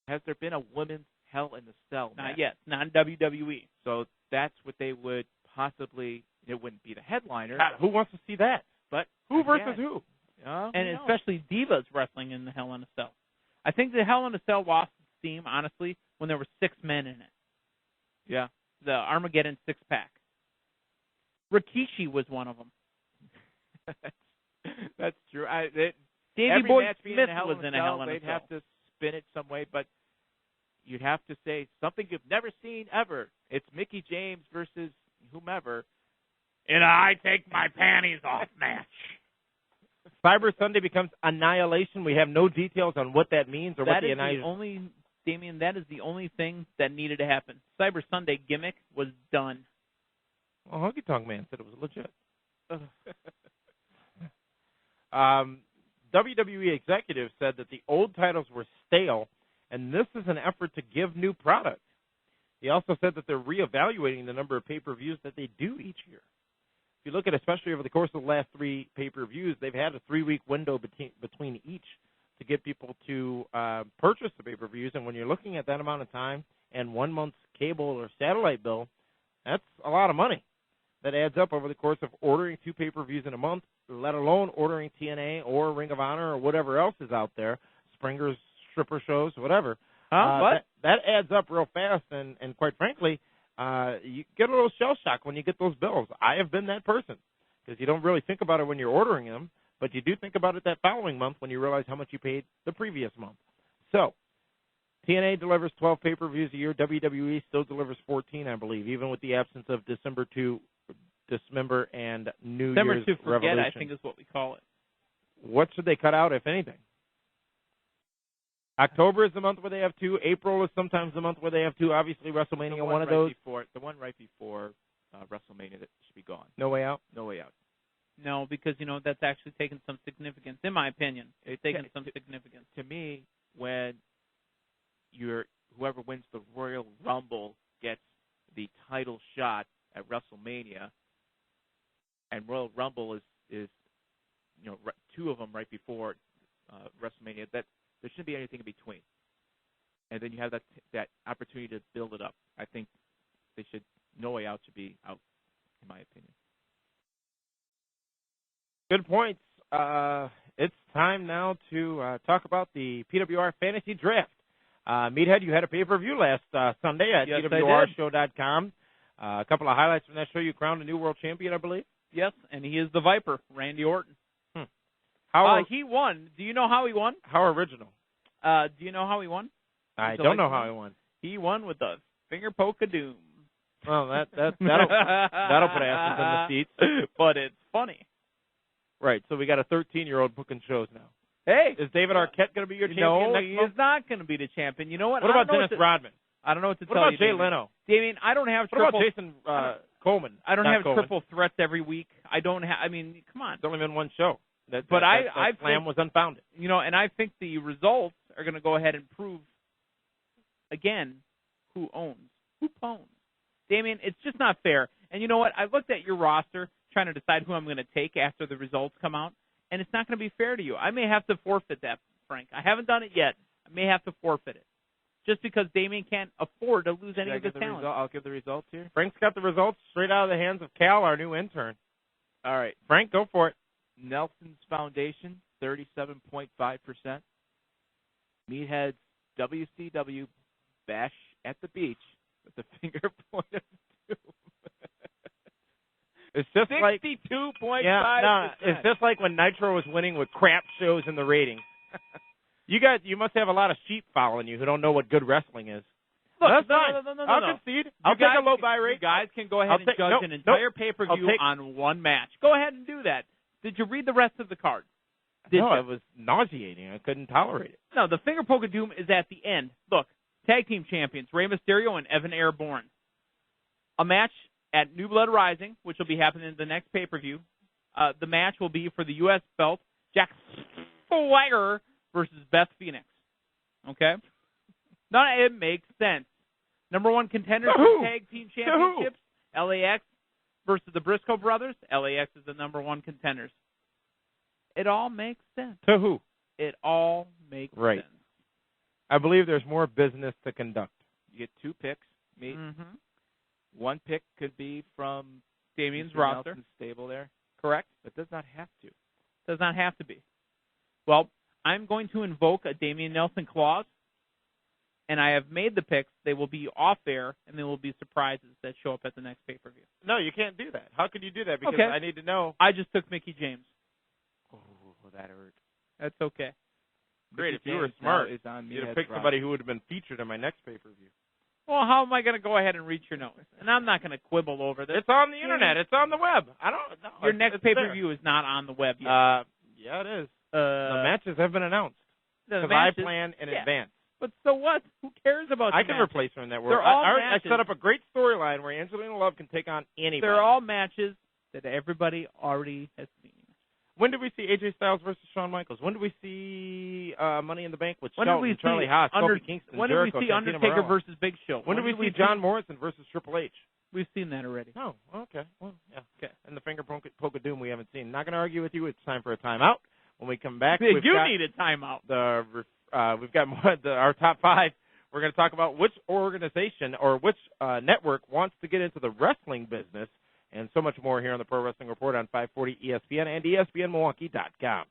Has there been a women's Hell in the Cell match? Not yet, not in WWE. So that's what they would possibly, it wouldn't be the headliner. God, who wants to see that? But who versus who? And especially Divas wrestling in the Hell in a Cell. I think the Hell in a Cell lost its steam, honestly, when there were 6 men in it. Yeah. The Armageddon 6-pack. Rikishi was one of them. That's true. Davey Boy Smith was in a Hell in a Cell. They'd have to spin it some way, but you'd have to say something you've never seen ever. It's Mickie James versus whomever in a I take my panties off match. Cyber Sunday becomes Annihilation. We have no details on what that means or what the Annihilation. Damien, that is the only thing that needed to happen. Cyber Sunday gimmick was done. Well, Honky Tonk Man said it was legit. WWE executives said that the old titles were stale, and this is an effort to give new product. He also said that they're reevaluating the number of pay-per-views that they do each year. If you look at, especially over the course of the last 3 pay-per-views, they've had a 3-week window between each to get people to purchase the pay-per-views, and when you're looking at that amount of time and 1 month's cable or satellite bill, that's a lot of money. That adds up over the course of ordering 2 pay-per-views in a month, let alone ordering TNA or Ring of Honor or whatever else is out there, Springer's stripper shows, whatever. That adds up real fast, and quite frankly, you get a little shell shock when you get those bills. I have been that person because you don't really think about it when you're ordering them, but you do think about it that following month when you realize how much you paid the previous month. So TNA delivers 12 pay-per-views a year. WWE still delivers 14, I believe, even with the absence of Dismember and New Year's to Forget, Revolution. I think is what we call it. What should they cut out, if anything? October is the month where they have 2. April is sometimes the month where they have 2. Obviously, WrestleMania, one of those. The one right before WrestleMania that should be gone. No Way Out? No Way Out. No, because, that's actually taken some significance, in my opinion. It's taken some significance. To me, when whoever wins the Royal Rumble gets the title shot at WrestleMania, and Royal Rumble is 2 of them right before WrestleMania, that there shouldn't be anything in between. And then you have that opportunity to build it up. I think No Way Out should be out, in my opinion. Good points. It's time now to talk about the PWR Fantasy Draft. Meathead, you had a pay-per-view last Sunday at PWRshow.com. A couple of highlights from that show. You crowned a new world champion, I believe. Yes, and he is the Viper, Randy Orton. He won. Do you know how he won? How original. Do you know how he won? I don't know how he won. He won with the finger poke of doom. Well, that'll put asses in the seats. But it's funny. Right, so we got a 13-year-old booking shows now. Hey, is David Arquette going to be your champion next month? No, he is not going to be the champion. You know what? What about Dennis Rodman? I don't know what to tell you. What about Jay Leno? Damien, I don't have What about Jason Coleman? I don't have triple threats every week. I don't have. I mean, come on. It's only been one show. That slam was unfounded. And I think the results are going to go ahead and prove again who pwns. Damien, it's just not fair. And you know what? I looked at your roster trying to decide who I'm going to take after the results come out, and it's not going to be fair to you. I may have to forfeit that, Frank. I haven't done it yet. I may have to forfeit it. just because Damien can't afford to lose any of his talent. I'll give the results here. Frank's got the results straight out of the hands of Cal, our new intern. All right. Frank, go for it. Nelson's Foundation, 37.5%. Meathead's WCW Bash at the Beach with the finger point of doom. It's just 62.5%. Yeah, no, it's just like when Nitro was winning with crap shows in the ratings. You must have a lot of sheep following you who don't know what good wrestling is. Look, That's no, fine. I'll concede. I'll take a low buy rate. You guys can go ahead and judge an entire pay-per-view on one match. Go ahead and do that. Did you read the rest of the card? No, it was nauseating. I couldn't tolerate it. No, the finger poke of doom is at the end. Look, tag team champions, Rey Mysterio and Evan Airborne. A match at New Blood Rising, which will be happening in the next pay-per-view. The match will be for the U.S. belt, Jack Swagger versus Beth Phoenix. Okay? Now, it makes sense. Number one contenders for tag team championships, LAX versus the Briscoe brothers. LAX is the number one contenders. It all makes sense. To who? It all makes sense. I believe there's more business to conduct. You get 2 picks. Mm-hmm. One pick could be from Damien's Mr. roster. Nelson's stable there. Correct. But does not have to. Does not have to be. Well, I'm going to invoke a Damien Nelson clause, and I have made the picks. They will be off air, and there will be surprises that show up at the next pay-per-view. No, you can't do that. How could you do that? Because Okay. I need to know. I just took Mickey James. Oh, that hurt. That's okay. Great. Mickey If you were James smart, now is on you'd have Meathead's picked roster. somebody who would have been featured in my next pay-per-view. Well, how am I going to go ahead and reach your nose? And I'm not going to quibble over this. It's on the internet. It's on the web. I don't know. Your next pay-per-view is not on the web yet. Yeah, it is. The matches have been announced. The Because I matches- plan in yeah. advance. But so what? Who cares about I the can matches? replace her in that They're world. all I matches. set up a great storyline where Angelina Love can take on anybody. They're all matches that everybody already has seen. When did we see AJ Styles versus Shawn Michaels? When did we see Money in the Bank with When Shelton, did we Charlie see Haas, Kofi Kingston, When did Jericho, we see Santino Undertaker Marella? versus Big Show? When did we see John Morrison versus Triple H? We've seen that already. Oh, okay. Well, yeah. Okay. And the finger poke of doom we haven't seen. Not going to argue with you. It's time for a timeout. When we come back, You we've got need a timeout. we've got more, our top 5. We're going to talk about which organization or which network wants to get into the wrestling business, and so much more here on the Pro Wrestling Report on 540 ESPN and ESPNMilwaukee.com.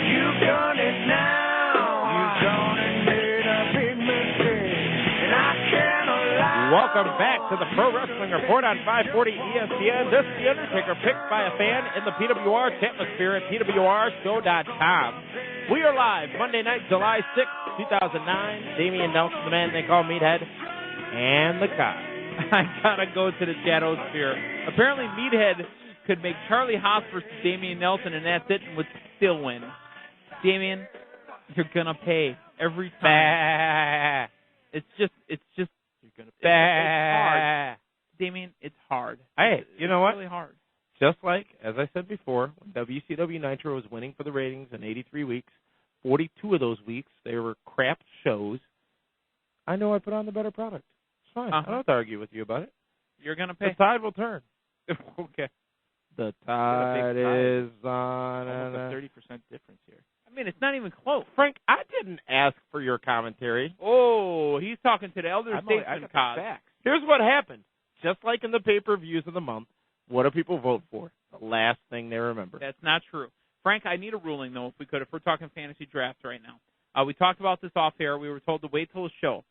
You've done it now. You've done it, made a big mistake, and I can't allow. Welcome back to the Pro Wrestling Report on 540 ESPN. This is The Undertaker, picked by a fan in the PWR atmosphere at PWRshow.com. We are live Monday night, July 6th, 2009. Damien Nelson, the man they call Meathead, and the guy. I gotta go to the shadow sphere. Apparently, Meathead could make Charlie Haas versus Damien Nelson, and that's it, and would still win. Damien, you're gonna pay every time. Bah. It's just You're gonna it's hard. Damien, it's hard. Hey, you know what? It's really hard. Just like, as I said before, when WCW Nitro was winning for the ratings in 83 weeks, 42 of those weeks, they were crap shows. I know I put on the better product. It's fine. I don't have to argue with you about it. You're gonna pay. The tide will turn. Okay. The tide is on. Almost a 30% difference here. I mean, it's not even close. Frank, I didn't ask for your commentary. Oh, he's talking to the elder I statesman got cause. the facts. Here's what happened. Just like in the pay-per-views of the month, what do people vote for? The last thing they remember. That's not true. Frank, I need a ruling, though, if we could, if we're talking fantasy drafts right now. We talked about this off air. We were told to wait till the show.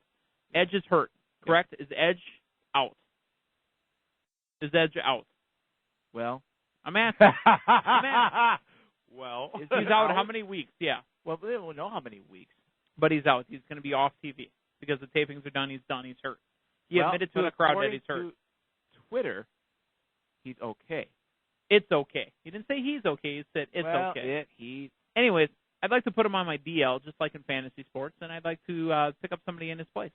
Edge is hurt, correct? Is Edge out? Is Edge out? Well, I'm asking. Well, he's out how many weeks? Yeah. Well, we don't know how many weeks. But he's out. He's going to be off TV because the tapings are done. He's done. He's hurt. He admitted to the crowd that he's hurt. To Twitter, he's okay. It's okay. He didn't say he's okay. He said it's okay. Anyways, I'd like to put him on my DL, just like in fantasy sports, and I'd like to pick up somebody in his place.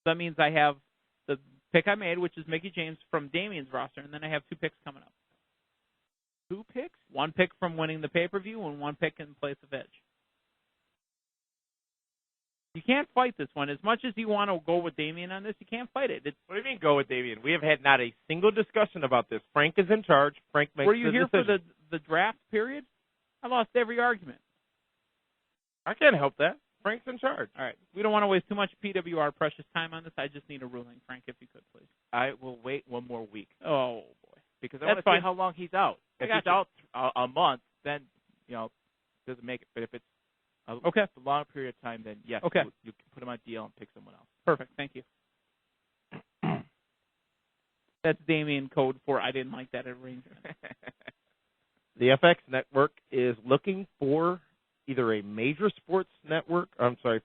That means I have the pick I made, which is Mickey James from Damien's roster, and then I have 2 picks coming up. 2 picks? 1 pick from winning the pay-per-view and 1 pick in place of Edge. You can't fight this one. As much as you want to go with Damien on this, you can't fight it. What do you mean go with Damien? We have had not a single discussion about this. Frank is in charge. Frank makes Were you the here decision. for the draft period, I lost every argument. I can't help that. Frank's in charge. All right. We don't want to waste too much PWR precious time on this. I just need a ruling, Frank, if you could, please. I will wait one more week. Oh, boy. Because I want to see how long he's out. If he's out a month, then, doesn't make it. But if it's a long period of time, then yes, you can put him on DL and pick someone else. Perfect. Thank you. That's Damien code for I didn't like that arrangement. The FX network is looking for either a major sports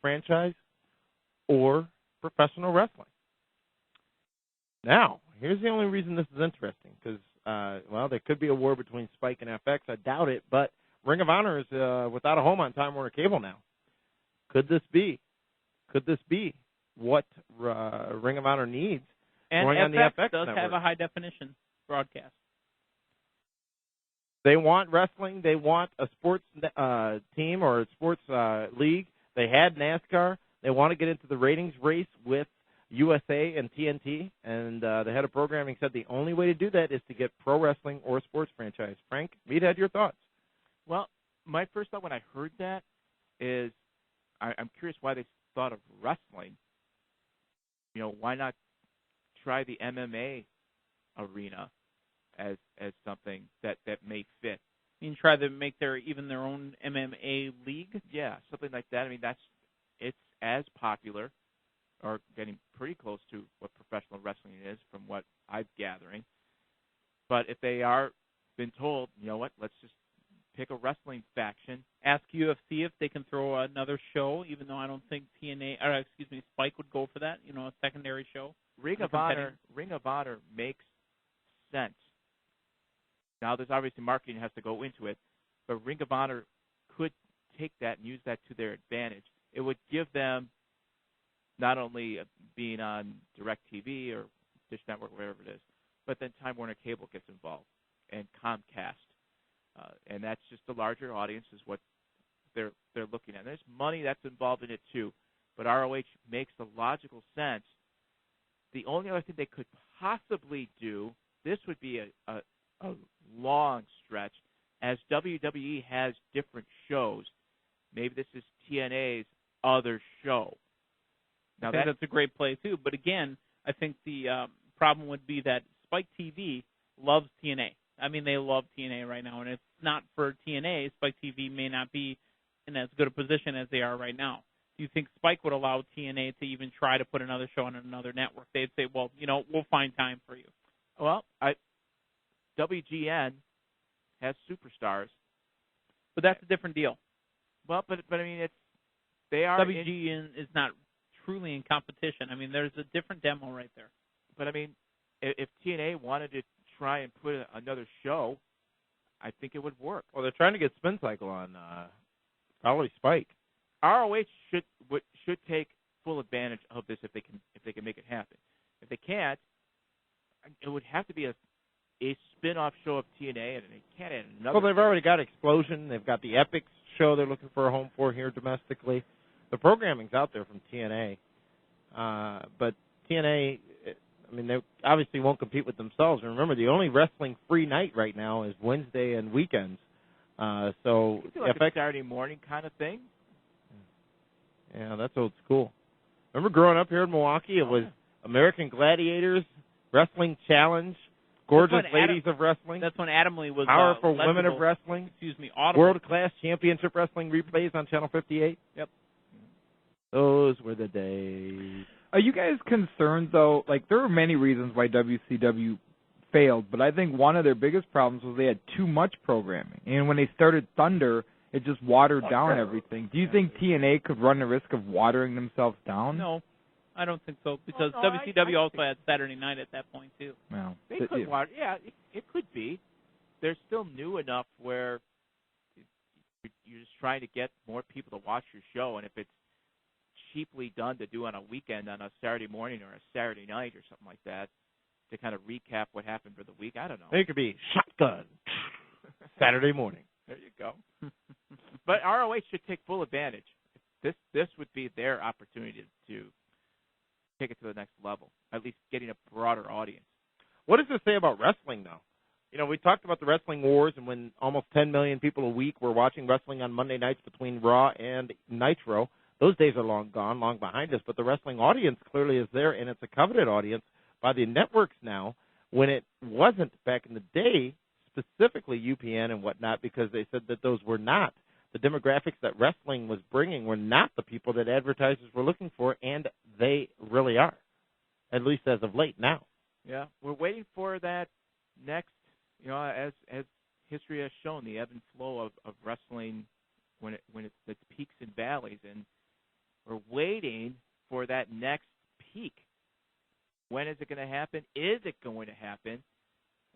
franchise or professional wrestling. Now, here's the only reason this is interesting, because, there could be a war between Spike and FX. I doubt it, but Ring of Honor is without a home on Time Warner Cable now. Could this be what Ring of Honor needs going on the FX does network? have a high-definition broadcast. They want wrestling. They want a sports team or a sports league. They had NASCAR. They want to get into the ratings race with USA and TNT. And the head of programming said the only way to do that is to get pro wrestling or a sports franchise. Frank, Meathead, your thoughts? Well, my first thought when I heard that is I'm curious why they thought of wrestling. Why not try the MMA arena as something that may fit? You can try to make their own MMA league? Yeah, something like that. I mean, it's as popular or getting pretty close to what professional wrestling is from what I'm gathering. But if they are been told, you know what, let's just pick a wrestling faction. Ask UFC if they can throw another show, even though I don't think Spike would go for that, a secondary show. Ring of Honor makes sense. Now, there's obviously marketing has to go into it, but Ring of Honor could take that and use that to their advantage. It would give them not only being on DirecTV or Dish Network, wherever it is, but then Time Warner Cable gets involved and Comcast. And that's just a larger audience is what they're looking at. There's money that's involved in it too, but ROH makes the logical sense. The only other thing they could possibly do, this would be a long stretch, as WWE has different shows. Maybe this is TNA's other show. Now that's a great play too. But again, I think the problem would be that Spike TV loves TNA. I mean, they love TNA right now, and if it's not for TNA, Spike TV may not be in as good a position as they are right now. Do you think Spike would allow TNA to even try to put another show on another network? They'd say, well, we'll find time for you. Well, WGN has superstars, but that's a different deal. Well, but I mean, they are WGN is not truly in competition. I mean, there's a different demo right there. But I mean, if TNA wanted to try and put another show, I think it would work. Well, they're trying to get Spin Cycle on probably Spike. ROH should take full advantage of this if they can make it happen. If they can't, it would have to be a spin-off show of TNA, and they can't add another. Well, they've already got Explosion. They've got the Epics show they're looking for a home for here domestically. The programming's out there from TNA. But TNA, I mean, they obviously won't compete with themselves. And remember, the only wrestling free night right now is Wednesday and weekends. So like a Saturday morning kind of thing. Yeah, that's old school. Remember growing up here in Milwaukee, it was American Gladiators, Wrestling Challenge, Gorgeous Ladies of Wrestling. That's when Adam Lee was Powerful Women of Wrestling. Audible. World-class Championship Wrestling replays on Channel 58. Yep. Those were the days. Are you guys concerned, though? Like, there are many reasons why WCW failed, but I think one of their biggest problems was they had too much programming. And when they started Thunder, it just watered down everything. Do you think TNA could run the risk of watering themselves down? No, I don't think so, because WCW also had Saturday night at that point, too. Well, they could water. Yeah, it could be. They're still new enough where you're just trying to get more people to watch your show, and if it's cheaply done to do on a weekend, on a Saturday morning or a Saturday night or something like that, to kind of recap what happened for the week, I don't know. It could be Shotgun Saturday morning. There you go. But ROH should take full advantage. This would be their opportunity to take it to the next level, at least getting a broader audience. What does this say about wrestling, though? You know, we talked about the wrestling wars, and when almost 10 million people a week were watching wrestling on Monday nights between Raw and Nitro, those days are long gone, long behind us, but the wrestling audience clearly is there, and it's a coveted audience by the networks now, when it wasn't back in the day, specifically UPN and whatnot, because they said that those were not. The demographics that wrestling was bringing were not the people that advertisers were looking for, and they really are, at least as of late now. Yeah, we're waiting for that next, you know, as history has shown, the ebb and flow of wrestling when it's peaks and valleys, and we're waiting for that next peak. When is it going to happen? Is it going to happen?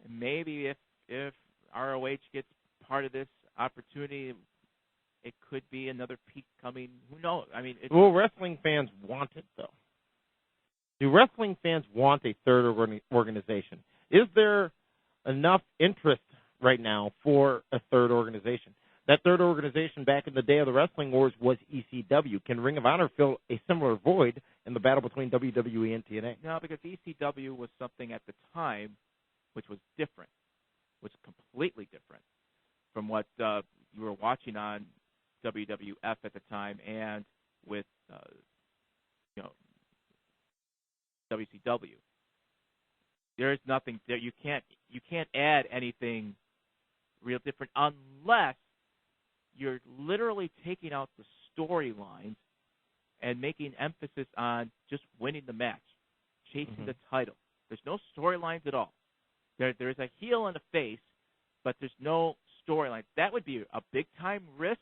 And maybe if ROH gets part of this opportunity, it could be another peak coming. Who knows? I mean, will wrestling fans want it, though? Do wrestling fans want a third organization? Is there enough interest right now for a third organization? That third organization back in the day of the wrestling wars was ECW. Can Ring of Honor fill a similar void in the battle between WWE and TNA? No, because ECW was something at the time which was different, was completely different from what you were watching on WWF at the time and with WCW. There is nothing there. You can't add anything real different unless you're literally taking out the storylines and making emphasis on just winning the match, chasing the title. There's no storylines at all. There's a heel and a face, but there's no storyline. That would be a big-time risk,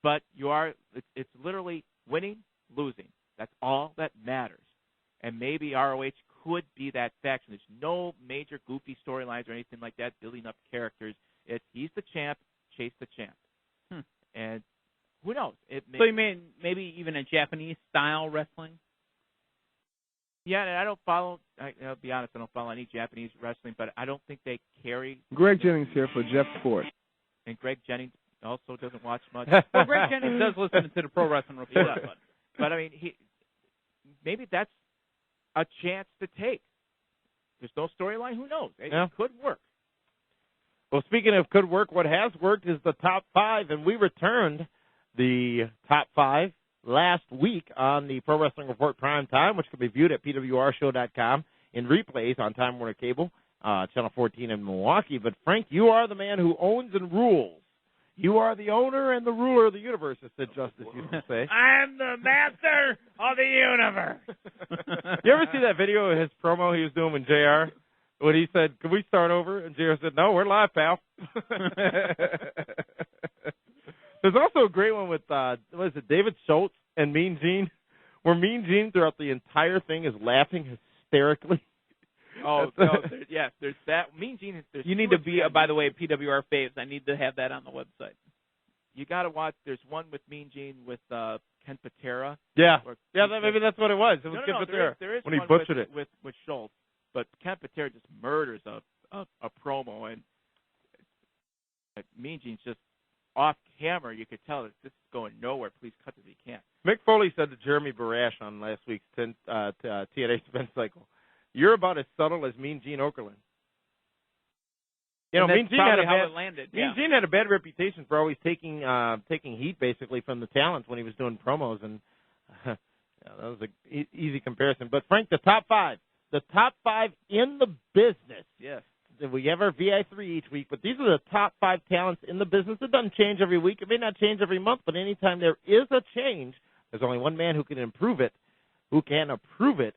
but it's literally winning, losing. That's all that matters. And maybe ROH could be that faction. There's no major goofy storylines or anything like that building up characters. It's he's the champ, chase the champ. And who knows? So you mean maybe even a Japanese-style wrestling? Yeah, and I don't follow, I'll be honest, I don't follow any Japanese wrestling, but I don't think they carry. Greg Jennings here for Jeff Ford. And Greg Jennings also doesn't watch much. Well, Greg Jennings does listen to the Pro Wrestling Report. Yeah, but I mean, maybe that's a chance to take. There's no storyline. Who knows? It could work. Well, speaking of could work, what has worked is the top five, and we returned the top five last week on the Pro Wrestling Report Prime Time, which can be viewed at PWRshow.com in replays on Time Warner Cable, Channel 14 in Milwaukee. But, Frank, you are the man who owns and rules. You are the owner and the ruler of the universe, as Sid Justice used to say. I'm the master of the universe. You ever see that video of his promo he was doing with JR? When he said, "Can we start over?" And JR said, "No, we're live, pal." There's also a great one with, what is it, David Schultz and Mean Gene, where Mean Gene throughout the entire thing is laughing hysterically. Oh, no, yes, there's that. Mean Gene. You need to be, by the way, PWR faves. I need to have that on the website. You got to watch. There's one with Mean Gene with Ken Patera. Yeah, maybe that's what it was. It was Ken Patera there is when he one butchered it with Schultz. But Ken Patera just murders a promo, and Mean Gene's just off camera. You could tell that this is going nowhere. Please cut this if you can. Mick Foley said to Jeremy Barash on last week's TNA Spin Cycle, "You're about as subtle as Mean Gene Okerlund." You know, Mean Gene had a bad reputation for always taking heat basically from the talents when he was doing promos, and that was an easy comparison. But Frank, the top five in the business. Yes. We have our VI3 each week, but these are the top five talents in the business. It doesn't change every week. It may not change every month, but anytime there is a change, there's only one man who can approve it,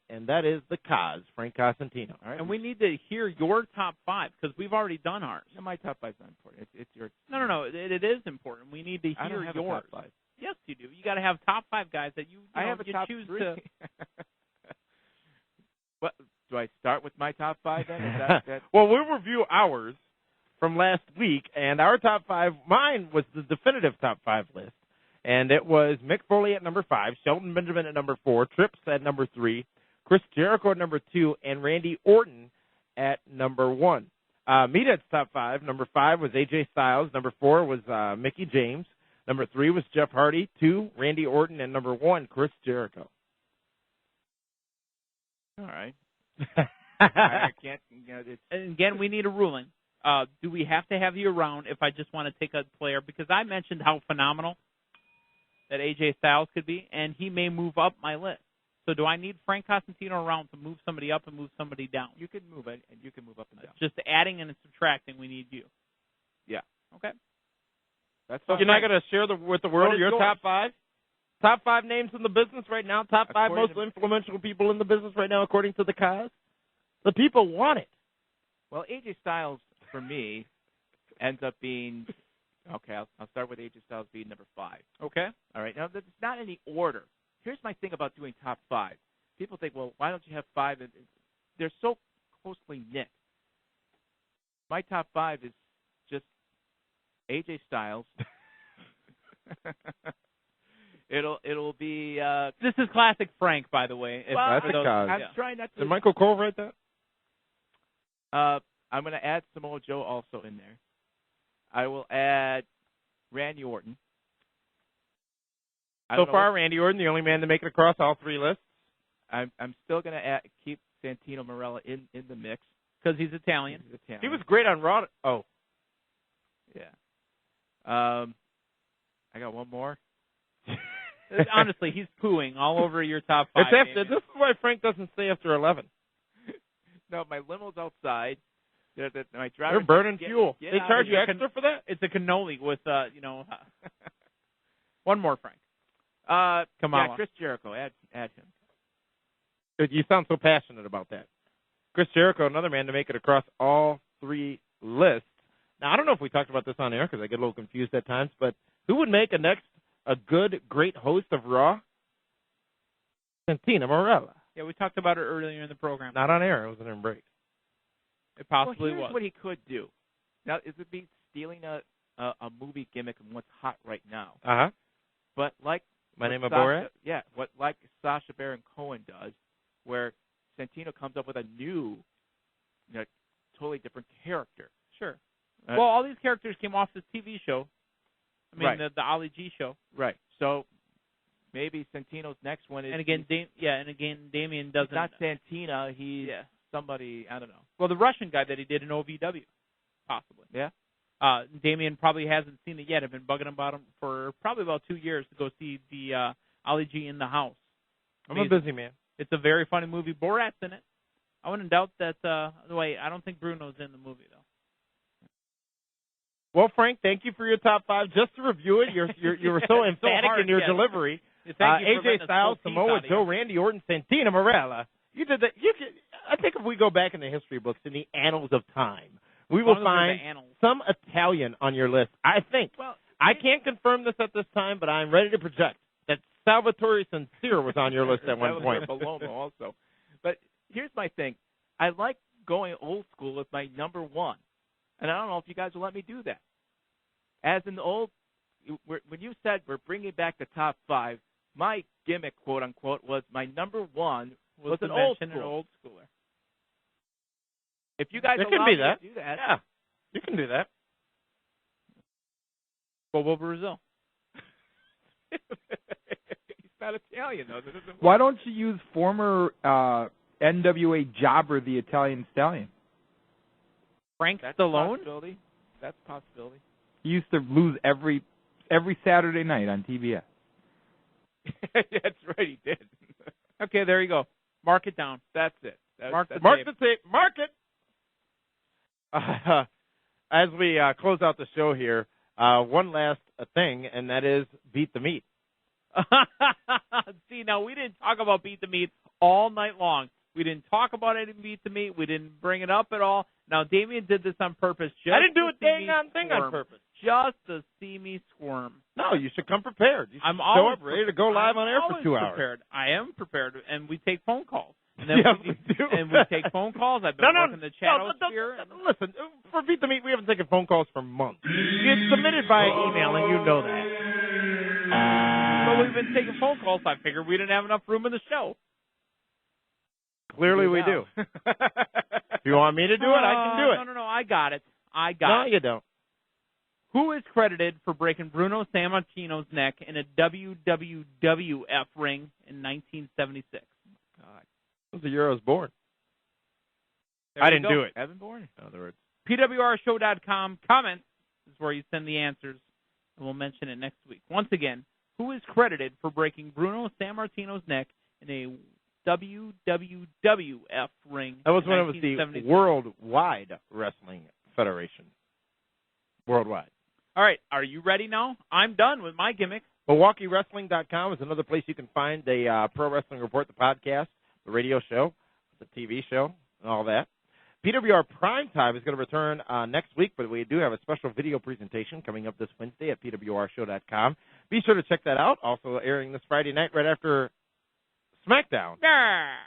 and that is the Cos, Frank Cosentino. All right. And we need to hear your top five because we've already done ours. Yeah, my top five's not important. It's your. No. It is important. We need to hear I don't have yours. A top five. Yes, you do. You got to have top five guys that you have a you top choose three. to. What, do I start with my top five then? Is that... Well, we'll review ours from last week, and our top five, mine was the definitive top five list, and it was Mick Foley at number 5, Shelton Benjamin at number 4, Trips at number 3, Chris Jericho at number 2, and Randy Orton at number 1. Meathead's top 5, number 5 was AJ Styles, number 4 was Mickie James, number 3 was Jeff Hardy, 2, Randy Orton, and number 1, Chris Jericho. All right. I can't. And again, we need a ruling. Do we have to have you around if I just want to take a player? Because I mentioned how phenomenal that AJ Styles could be, and he may move up my list. So do I need Frank Cosentino around to move somebody up and move somebody down? You can move it, and you can move up and down. Just adding and subtracting, we need you. Yeah. Okay. That's so you're not going to share with the world your yours? top 5? Top 5 names in the business right now? Top 5 According most influential people in the business right now, according to the cause? The people want it. Well, AJ Styles, for me, ends up being, okay, I'll start with AJ Styles being number 5. Okay. All right. Now, it's not any order. Here's my thing about doing top 5. People think, well, why don't you have 5? They're so closely knit. My top 5 is just AJ Styles. It'll be. This is classic Frank, by the way. I'm trying not to. Did Michael Cole write that? I'm going to add Samoa Joe also in there. I will add Randy Orton. So far, Randy Orton, the only man to make it across all 3 lists. I'm still going to keep Santino Marella in the mix because he's Italian. He was great on Raw. Oh, yeah. I got one more. Honestly, he's pooing all over your top 5. This is why Frank doesn't stay after 11. No, my limo's outside. My They're burning fuel. They charge you extra for that? It's a cannoli with, one more, Frank. Kamala. Yeah, Chris Jericho. Add him. You sound so passionate about that. Chris Jericho, another man to make it across all 3 lists. Now, I don't know if we talked about this on air because I get a little confused at times, but who would make a good, great host of Raw? Santina Marella. Yeah, we talked about it earlier in the program. Not on air. It was in break. It possibly here's was. What he could do. Now, is it be stealing a movie gimmick and what's hot right now? Uh-huh. But like My Name is Sasha, Borat? Yeah, like Sasha Baron Cohen does, where Santino comes up with a new, totally different character. Sure. Well, all these characters came off this TV show. I mean, right. the Ali G show. Right. So maybe Santino's next one is. And again, Damian doesn't. He's not Santina. He's somebody. I don't know. Well, the Russian guy that he did in OVW, possibly. Yeah. Damian probably hasn't seen it yet. I've been bugging him about him for probably about 2 years to go see the Ali G in the house. I'm a busy man. It's a very funny movie. Borat's in it. I wouldn't doubt that. Wait, I don't think Bruno's in the movie though. Well, Frank, thank you for your top 5. Just to review it, you were so emphatic in your delivery. AJ Styles, Samoa Joe, Randy Orton, Santina Marella. You did that. I think if we go back in the history books, in the annals of time, we will find some Italian on your list. I think. Well, I can't confirm this at this time, but I'm ready to project that Salvatore Sincere was on your list at one point. Paloma also. But here's my thing. I like going old school with my number 1. And I don't know if you guys will let me do that. As in the old, when you said we're bringing back the top 5, my gimmick, quote unquote, was my number 1 was an old schooler. If you guys allow me to do that, yeah, you can do that. Bobo Brazil. He's not Italian though. Why don't you use former NWA jobber, the Italian Stallion? Frank Stallone? That's a possibility. He used to lose every Saturday night on TBS. That's right, he did. Okay, there you go. Mark it down. That's it. Mark the tape. Mark it. As we close out the show here, one last thing, and that is Beat the Meat. See, now we didn't talk about Beat the Meat all night long. We didn't talk about it in Beat the Meat. We didn't bring it up at all. Now, Damian did this on purpose. I didn't do a dang on thing on purpose. Just to see me squirm. No, you should come prepared. You should I'm show up ready to go live on air for 2 hours. Prepared. I am prepared, and we take phone calls. And then we do. And we take phone calls. I've been working the chatosphere. Listen, for Beat the Meat, we haven't taken phone calls for months. You get submitted via email, and you know that. But we've been taking phone calls. I figured we didn't have enough room in the show. Clearly we do. If you want me to do it, I can do it. No, I got it. No, you don't. Who is credited for breaking Bruno Sammartino's neck in a WWF ring in 1976? God. That was the year I was born. I didn't do it. Evan Bourne? In other words. PWRshow.com. Comments is where you send the answers, and we'll mention it next week. Once again, who is credited for breaking Bruno Sammartino's neck in a WWF ring? That was when it was the Worldwide Wrestling Federation. Worldwide. All right, are you ready now? I'm done with my gimmick. MilwaukeeWrestling.com is another place you can find the Pro Wrestling Report, the podcast, the radio show, the TV show, and all that. PWR Primetime is going to return next week, but we do have a special video presentation coming up this Wednesday at PWRshow.com. Be sure to check that out. Also airing this Friday night right after SmackDown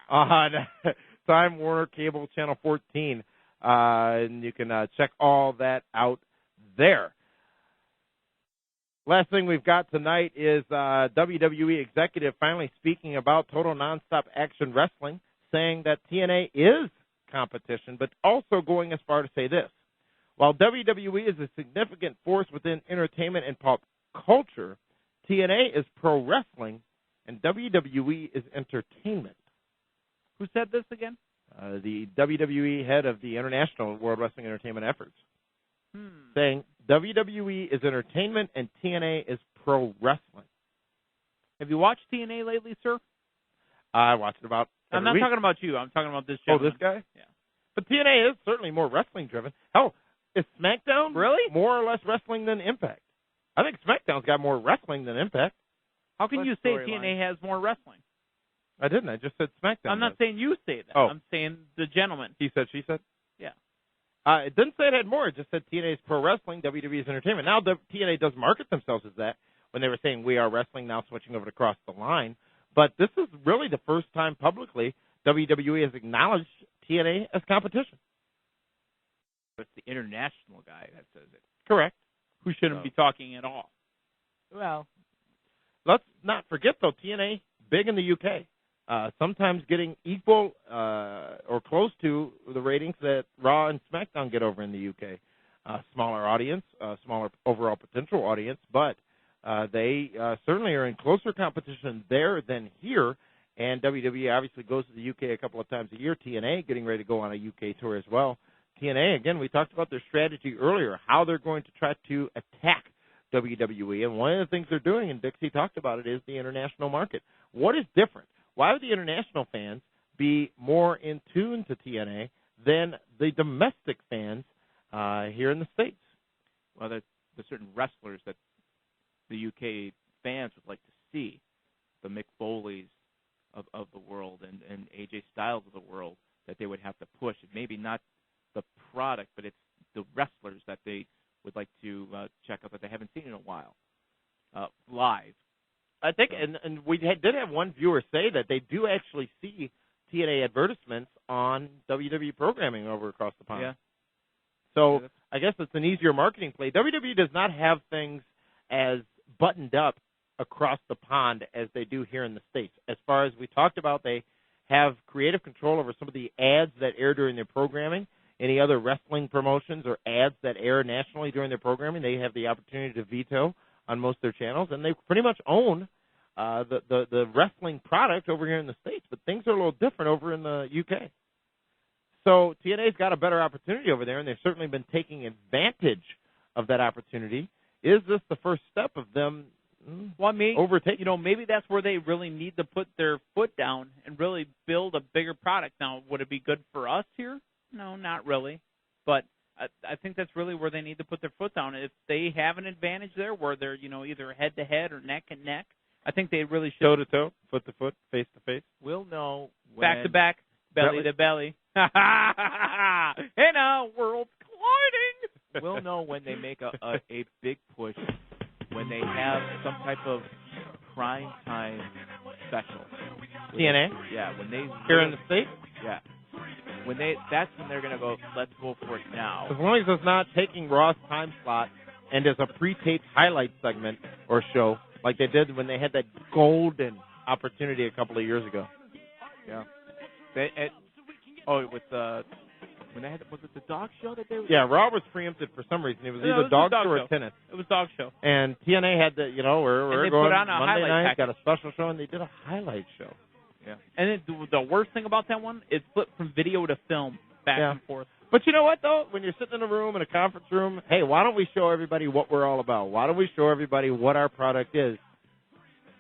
on Time Warner Cable Channel 14. And you can check all that out there. Last thing we've got tonight is WWE executive finally speaking about Total Nonstop Action Wrestling, saying that TNA is competition, but also going as far to say this. While WWE is a significant force within entertainment and pop culture, TNA is pro wrestling, and WWE is entertainment. Who said this again? The WWE head of the International World Wrestling Entertainment Efforts. Saying WWE is entertainment and TNA is pro wrestling. Have you watched TNA lately, sir? I watch it about every I'm not week. talking about you. I'm talking about this Oh, gentleman. this guy? Yeah. But TNA is certainly more wrestling driven. Hell, is SmackDown really more or less wrestling than Impact? I think SmackDown's got more wrestling than Impact. How can you say TNA has more wrestling? I didn't. I just said SmackDown. I'm not saying you say that. Oh. I'm saying the gentleman. He said, she said? Yeah. It didn't say it had more. It just said TNA is pro wrestling, WWE is entertainment. Now, TNA does market themselves as that when they were saying we are wrestling, now switching over to Cross the Line. But this is really the first time publicly WWE has acknowledged TNA as competition. It's the international guy that says it. Correct. Who shouldn't be talking at all. Well, let's not forget, though, TNA, big in the UK. Sometimes getting equal or close to the ratings that Raw and SmackDown get over in the UK. Smaller audience, smaller overall potential audience, but they certainly are in closer competition there than here. And WWE obviously goes to the UK a couple of times a year. TNA getting ready to go on a UK tour as well. TNA, again, we talked about their strategy earlier, how they're going to try to attack WWE. And one of the things they're doing, and Dixie talked about it, is the international market. What is different? Why would the international fans be more in tune to TNA than the domestic fans here in the States? Well, there's certain wrestlers that the UK fans would like to see, the Mick Foleys of the world and AJ Styles of the world, that they would have to push. It maybe not the product, but it's the wrestlers that they would like to check out that they haven't seen in a while live. I think, and we did have one viewer say that they do actually see TNA advertisements on WWE programming over across the pond. Yeah. So I guess it's an easier marketing play. WWE does not have things as buttoned up across the pond as they do here in the States. As far as we talked about, they have creative control over some of the ads that air during their programming. Any other wrestling promotions or ads that air nationally during their programming, they have the opportunity to veto on most of their channels, and they pretty much own the wrestling product over here in the States. But things are a little different over in the UK. So TNA's got a better opportunity over there, and they've certainly been taking advantage of that opportunity. Is this the first step of them overtaking? Maybe that's where they really need to put their foot down and really build a bigger product. Now, would it be good for us here? No, not really. But I think that's really where they need to put their foot down. If they have an advantage there where they're, either head-to-head or neck-and-neck, I think they really should. Toe-to-toe, foot-to-foot, face-to-face. We'll know when... Back-to-back, belly-to-belly. Hey, now, world's colliding. We'll know when they make a big push, when they have some type of prime time special. TNA? Yeah, when they... Here in the States? Yeah. That's when they're going to go, let's go for it now. As long as it's not taking Raw's time slot and as a pre-taped highlight segment or show like they did when they had that golden opportunity a couple of years ago. Yeah. When they had, was it the dog show that they were? Yeah, Raw was preempted for some reason. It was either dog show or tennis. It was dog show. And TNA had the, we're going put on a Monday night, package. got a special show, and they did a highlight show. Yeah. And the worst thing about that one, it flipped from video to film back and forth. But you know what, though? When you're sitting in a room, in a conference room, hey, why don't we show everybody what we're all about? Why don't we show everybody what our product is?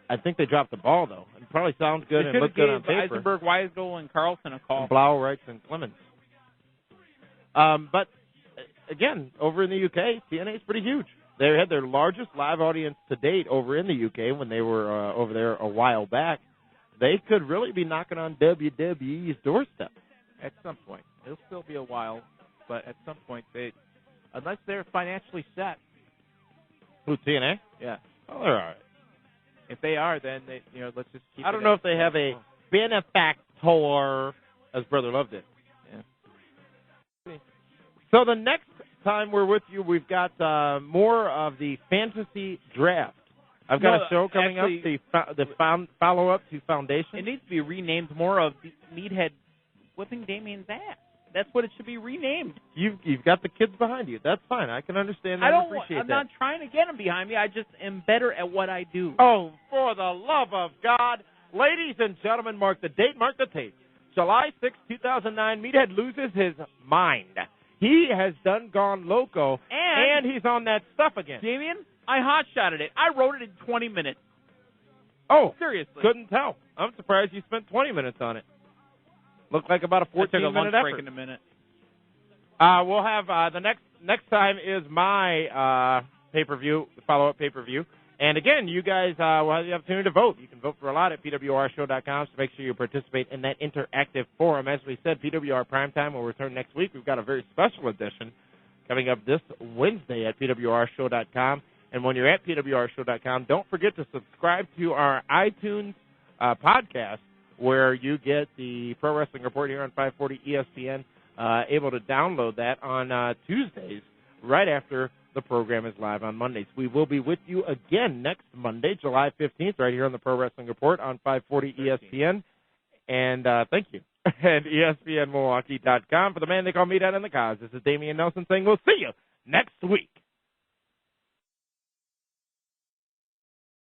I think they dropped the ball, though. It probably sounds good and looks good on paper. Eisenberg, Weisgold, and Carlson a call. And Blau, Reitz, and Clemens. But, again, over in the UK, TNA is pretty huge. They had their largest live audience to date over in the UK when they were over there a while back. They could really be knocking on WWE's doorstep. At some point. It'll still be a while, but at some point, unless they're financially set. Who, TNA? Yeah. Oh, they're all right. If they are, then let's just keep. I don't know if they have a benefactor, as Brother Love did. Yeah. So the next time we're with you, we've got more of the fantasy draft. I've got a show coming up, the follow-up to Foundation. It needs to be renamed more of Meathead whipping Damien's ass. That's what it should be renamed. You've got the kids behind you. That's fine. I can understand that and appreciate that. I'm not trying to get them behind me. I just am better at what I do. Oh, for the love of God. Ladies and gentlemen, mark the date, mark the tape. July 6, 2009, Meathead loses his mind. He has gone loco, and he's on that stuff again. Damien, I hot-shotted it. I wrote it in 20 minutes. Oh, seriously. Couldn't tell. I'm surprised you spent 20 minutes on it. Looked like about a 14-minute effort. Break in a minute. We'll have the next time is my pay-per-view, follow-up pay-per-view. And again, you guys will have the opportunity to vote. You can vote for a lot at PWRshow.com, so make sure you participate in that interactive forum. As we said, PWR Primetime will return next week. We've got a very special edition coming up this Wednesday at PWRshow.com. And when you're at PWRshow.com, don't forget to subscribe to our iTunes podcast, where you get the Pro Wrestling Report here on 540 ESPN, able to download that on Tuesdays right after the program is live on Mondays. We will be with you again next Monday, July 15th, right here on the Pro Wrestling Report on 540 ESPN. And thank you. And ESPNMilwaukee.com. For the man they call Meathead and the Cause, this is Damian Nelson saying we'll see you next week.